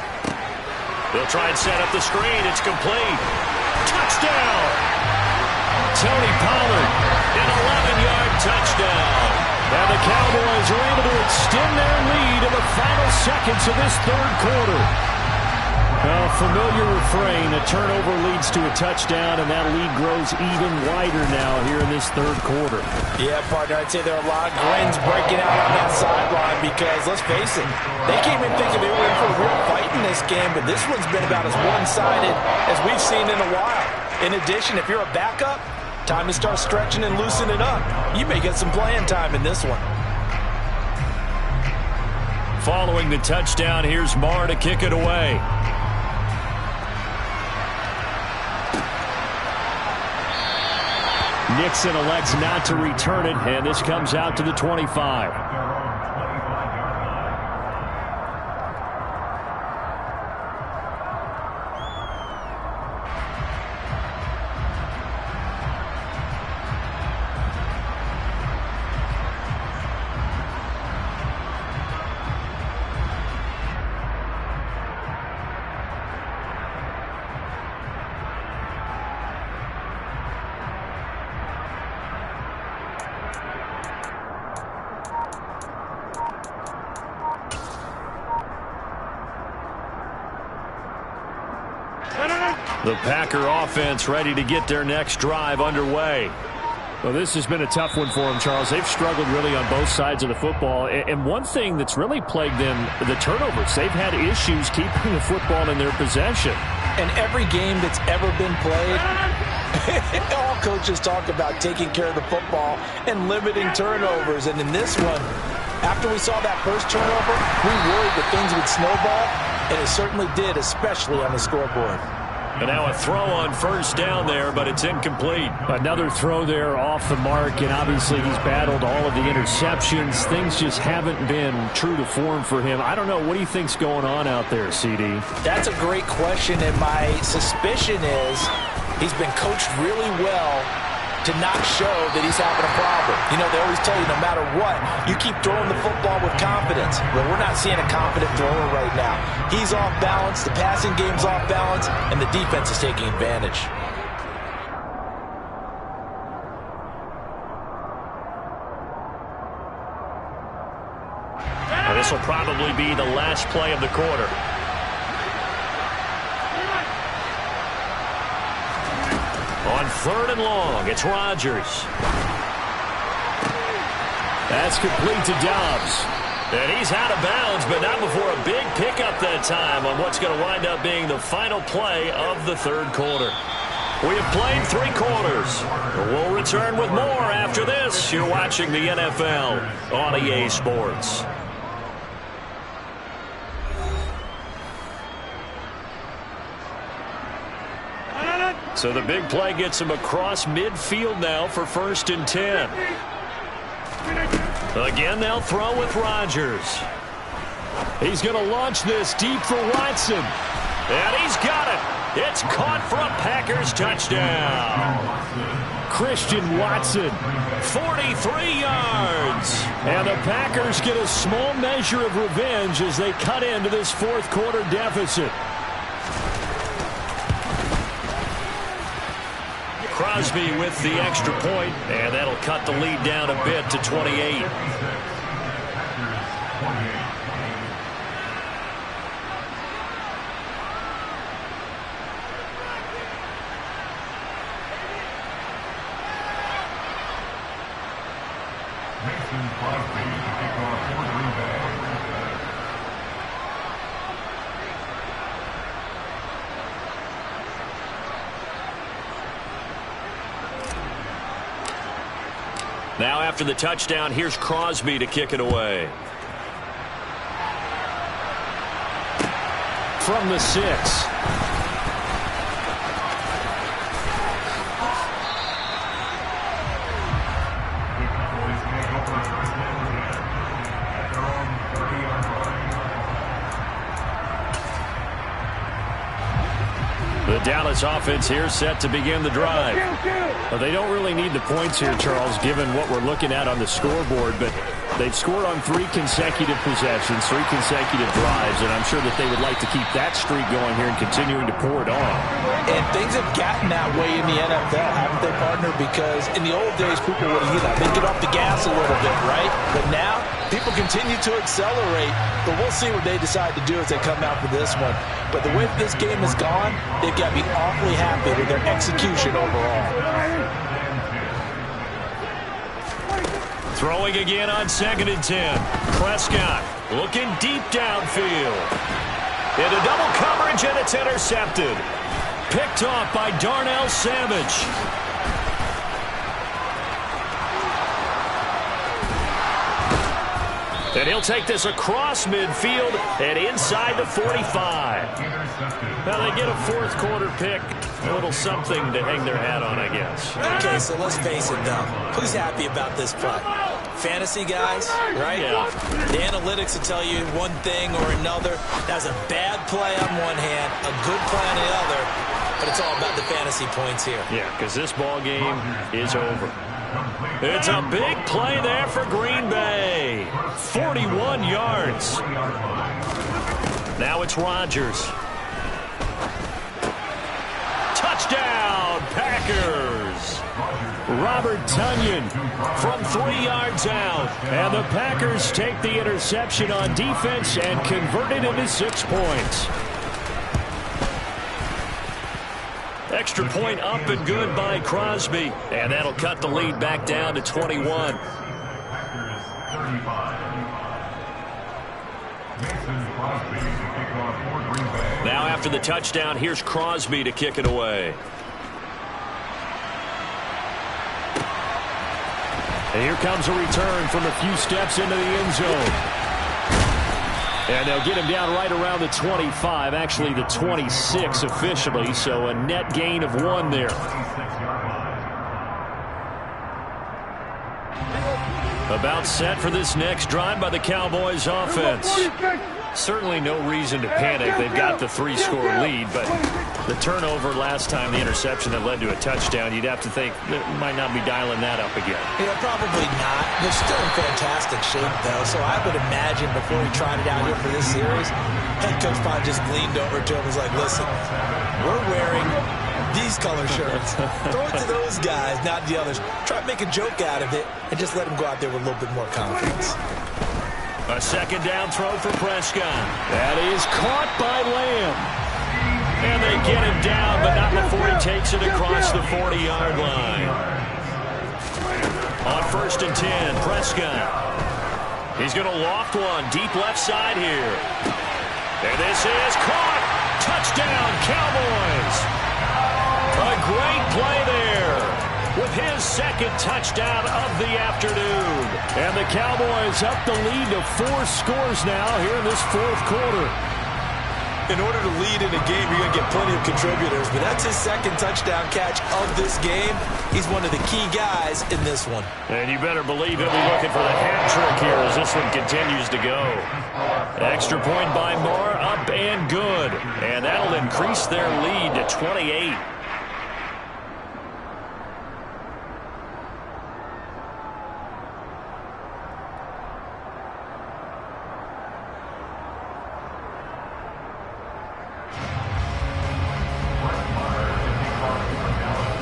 They'll try and set up the screen. It's complete. Touchdown! Tony Pollard, an 11-yard touchdown. And the Cowboys are able to extend their lead in the final seconds of this 3rd quarter. A familiar refrain, a turnover leads to a touchdown, and that lead grows even wider now here in this 3rd quarter. Yeah, partner, I'd say there are a lot of grins breaking out on that sideline because, let's face it, they came in thinking they were in for a real fight in this game, but this one's been about as one-sided as we've seen in a while. In addition, if you're a backup, time to start stretching and loosening up. You may get some playing time in this one. Following the touchdown, here's Marr to kick it away. Nixon elects not to return it, and this comes out to the 25. The Packer offense ready to get their next drive underway. Well, this has been a tough one for them, Charles. They've struggled really on both sides of the football. And one thing that's really plagued them, the turnovers. They've had issues keeping the football in their possession. And every game that's ever been played, all coaches talk about taking care of the football and limiting turnovers. And in this one, after we saw that first turnover, we worried that things would snowball, and it certainly did, especially on the scoreboard. And now a throw on first down there, but it's incomplete. Another throw there off the mark, and obviously he's battled all of the interceptions. Things just haven't been true to form for him. I don't know. What do you think's going on out there, CD? That's a great question, and my suspicion is he's been coached really well to not show that he's having a problem. You know, they always tell you no matter what, you keep throwing the football with confidence. Well, we're not seeing a confident thrower right now. He's off balance, the passing game's off balance, and the defense is taking advantage. Now, this will probably be the last play of the quarter. On 3rd and long, it's Rodgers. That's complete to Dobbs. And he's out of bounds, but not before a big pickup that time on what's going to wind up being the final play of the 3rd quarter. We have played 3 quarters. We'll return with more after this. You're watching the NFL on EA Sports. So the big play gets him across midfield now for 1st and 10. Again, they'll throw with Rodgers. He's going to launch this deep for Watson. And he's got it. It's caught for a Packers touchdown. Christian Watson, 43 yards. and the Packers get a small measure of revenge as they cut into this fourth quarter deficit. Crosby with the extra point, and that'll cut the lead down a bit to 28. Mason Crosby to kick off for Green Bay. Now after the touchdown, here's Crosby to kick it away. From the 6. The Dallas offense here set to begin the drive. Well, they don't really need the points here, Charles, given what we're looking at on the scoreboard, but they've scored on 3 consecutive possessions, 3 consecutive drives, and I'm sure that they would like to keep that streak going here and continuing to pour it on. And things have gotten that way in the NFL, haven't they, partner? Because in the old days, people would they get off the gas a little bit, right? But now, people continue to accelerate, but we'll see what they decide to do as they come out for this one. But the way this game has gone, they've got to be awfully happy with their execution overall. Throwing again on 2nd and 10. Prescott looking deep downfield. Into double coverage, and it's intercepted. Picked off by Darnell Savage. And he'll take this across midfield and inside the 45. Now they get a fourth quarter pick. A little something to hang their hat on, I guess. Okay, so let's face it, though. Who's happy about this play? Fantasy guys, right? Yeah. The analytics will tell you one thing or another. That's a bad play on one hand, a good play on the other, but it's all about the fantasy points here. Yeah, because this ball game is over. It's a big play there for Green Bay. 41 yards. Now it's Rodgers. Touchdown, Packers. Robert Tonyan from 3 yards out. And the Packers take the interception on defense and convert it into 6 points. Extra point up and good by Crosby. And that'll cut the lead back down to 21. Now after the touchdown, here's Crosby to kick it away. And here comes a return from a few steps into the end zone. And they'll get him down right around the 25, actually the 26 officially, so a net gain of 1 there. About set for this next drive by the Cowboys offense. Certainly no reason to panic. They've got the 3-score lead, but the turnover last time, the interception that led to a touchdown, you'd have to think they might not be dialing that up again. Yeah, probably not. They're still in fantastic shape, though, so I would imagine before he tried it out here for this series, head coach probably just leaned over to him and was like, listen, we're wearing these color shirts. Throw it to those guys, not the others. Try to make a joke out of it and just let them go out there with a little bit more confidence. A second down throw for Prescott. That is caught by Lamb. And they get him down, but not before he takes it across the 40-yard line. On 1st and 10, Prescott. He's going to loft one deep left side here. And this is caught. Touchdown, Cowboys. A great play there with his second touchdown of the afternoon. And the Cowboys up the lead to 4 scores now here in this fourth quarter. In order to lead in a game, you're going to get plenty of contributors, but that's his second touchdown catch of this game. He's one of the key guys in this one. And you better believe he'll be looking for the hat trick here as this one continues to go. Extra point by Moore, up and good. And that'll increase their lead to 28.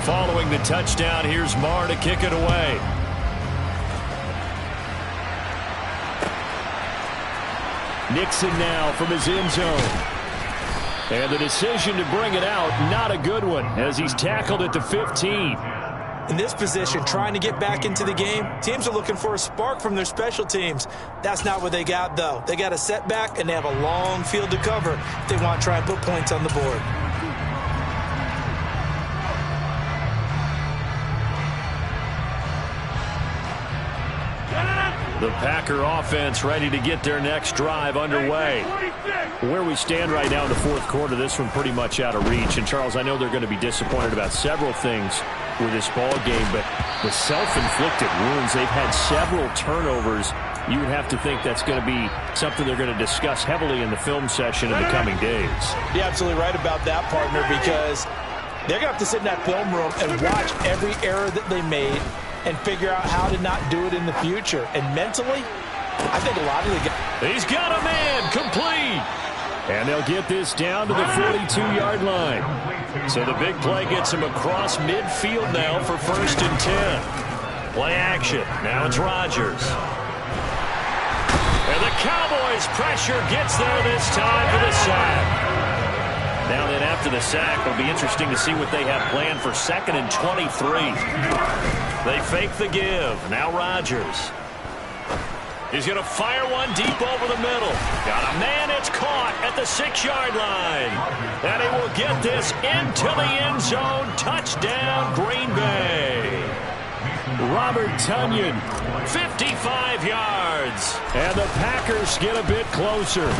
Following the touchdown, here's Marr to kick it away. Nixon now from his end zone. And the decision to bring it out, not a good one, as he's tackled at the 15. In this position, trying to get back into the game, teams are looking for a spark from their special teams. That's not what they got, though. They got a setback, and they have a long field to cover if they want to try and put points on the board. The Packer offense ready to get their next drive underway. Where we stand right now in the fourth quarter, this one pretty much out of reach. And, Charles, I know they're going to be disappointed about several things with this ball game, but the self-inflicted wounds, they've had several turnovers. You would have to think that's going to be something they're going to discuss heavily in the film session in the coming days. You're absolutely right about that, partner, because they're going to have to sit in that film room and watch every error that they made and figure out how to not do it in the future. And mentally, I think a lot of the guys... He's got a man complete. And they'll get this down to the 42-yard line. So the big play gets him across midfield now for 1st and 10. Play action. Now it's Rodgers. And the Cowboys' pressure gets there this time for the sack. Now then, after the sack, it'll be interesting to see what they have planned for 2nd and 23. They fake the give. Now Rodgers. He's going to fire one deep over the middle. Got a man. It's caught at the 6-yard line. And he will get this into the end zone. Touchdown, Green Bay. Robert Tonyan, 55 yards. And the Packers get a bit closer.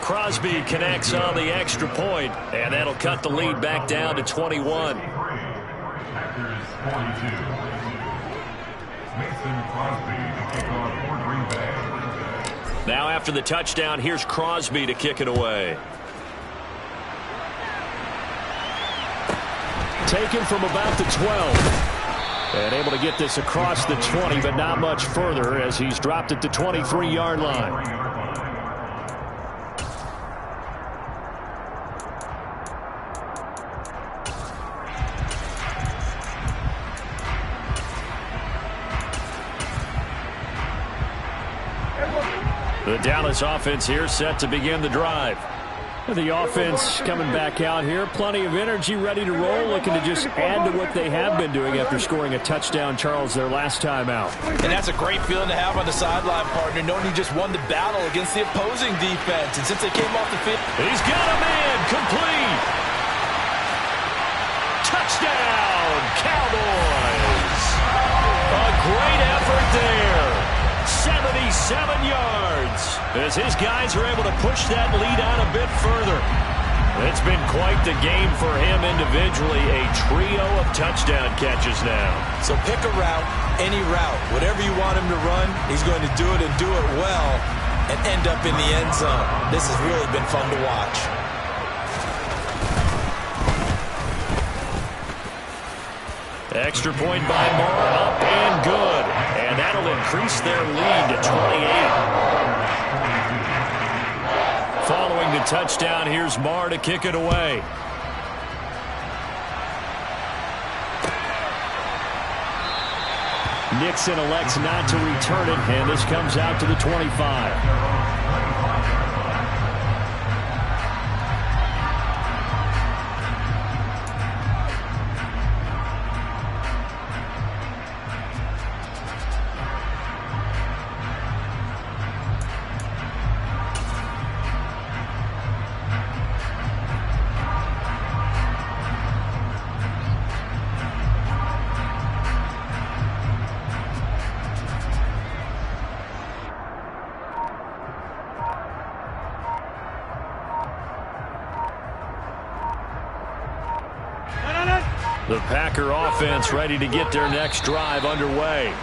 Crosby connects on the extra point, and that'll cut the lead back down to 21. Packers 42. Mason Crosby to kick off for Green Bay. Now after the touchdown, here's Crosby to kick it away. Taken from about the 12. And able to get this across the 20, but not much further as he's dropped it to 23-yard line. The Dallas offense here set to begin the drive. The offense coming back out here. Plenty of energy, ready to roll, looking to just add to what they have been doing after scoring a touchdown, Charles, their last time out. And that's a great feeling to have on the sideline, partner, knowing you just won the battle against the opposing defense. And since they came off the field... He's got a man complete. Touchdown, Cowboys. A great effort there. 77 yards as his guys are able to push that lead out a bit further. It's been quite the game for him individually, a trio of touchdown catches now. So pick a route, any route, whatever you want him to run, he's going to do it and do it well and end up in the end zone. This has really been fun to watch. Extra point by Moore, up and good. And that'll increase their lead to 28. Following the touchdown, here's Marr to kick it away. Nixon elects not to return it, and this comes out to the 25. The Packer offense ready to get their next drive underway.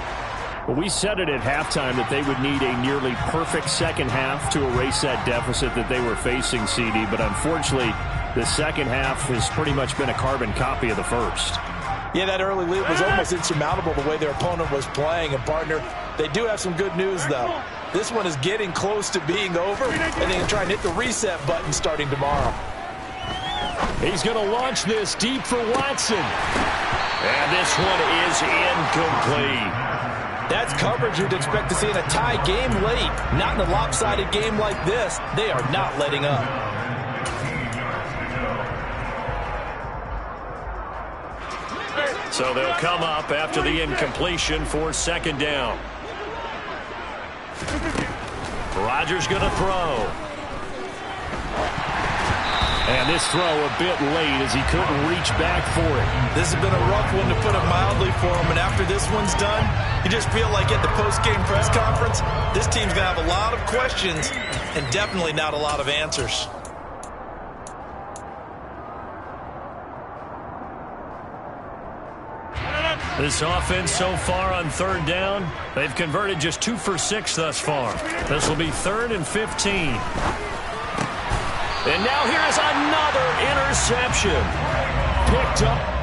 Well, we said it at halftime that they would need a nearly perfect second half to erase that deficit that they were facing, CD. But unfortunately, the second half has pretty much been a carbon copy of the first. Yeah, that early lead was almost insurmountable the way their opponent was playing. And, partner, they do have some good news, though. This one is getting close to being over, and they can try and hit the reset button starting tomorrow. He's going to launch this deep for Watson. And this one is incomplete. That's coverage you'd expect to see in a tie game late. Not in a lopsided game like this. They are not letting up. So they'll come up after the incompletion for second down. Rodgers going to throw. And this throw a bit late as he couldn't reach back for it. This has been a rough one, to put it mildly, for him. And after this one's done, you just feel like at the post-game press conference, this team's going to have a lot of questions and definitely not a lot of answers. This offense so far on third down, they've converted just 2 for 6 thus far. This will be 3rd and 15. And now here is another interception. Picked up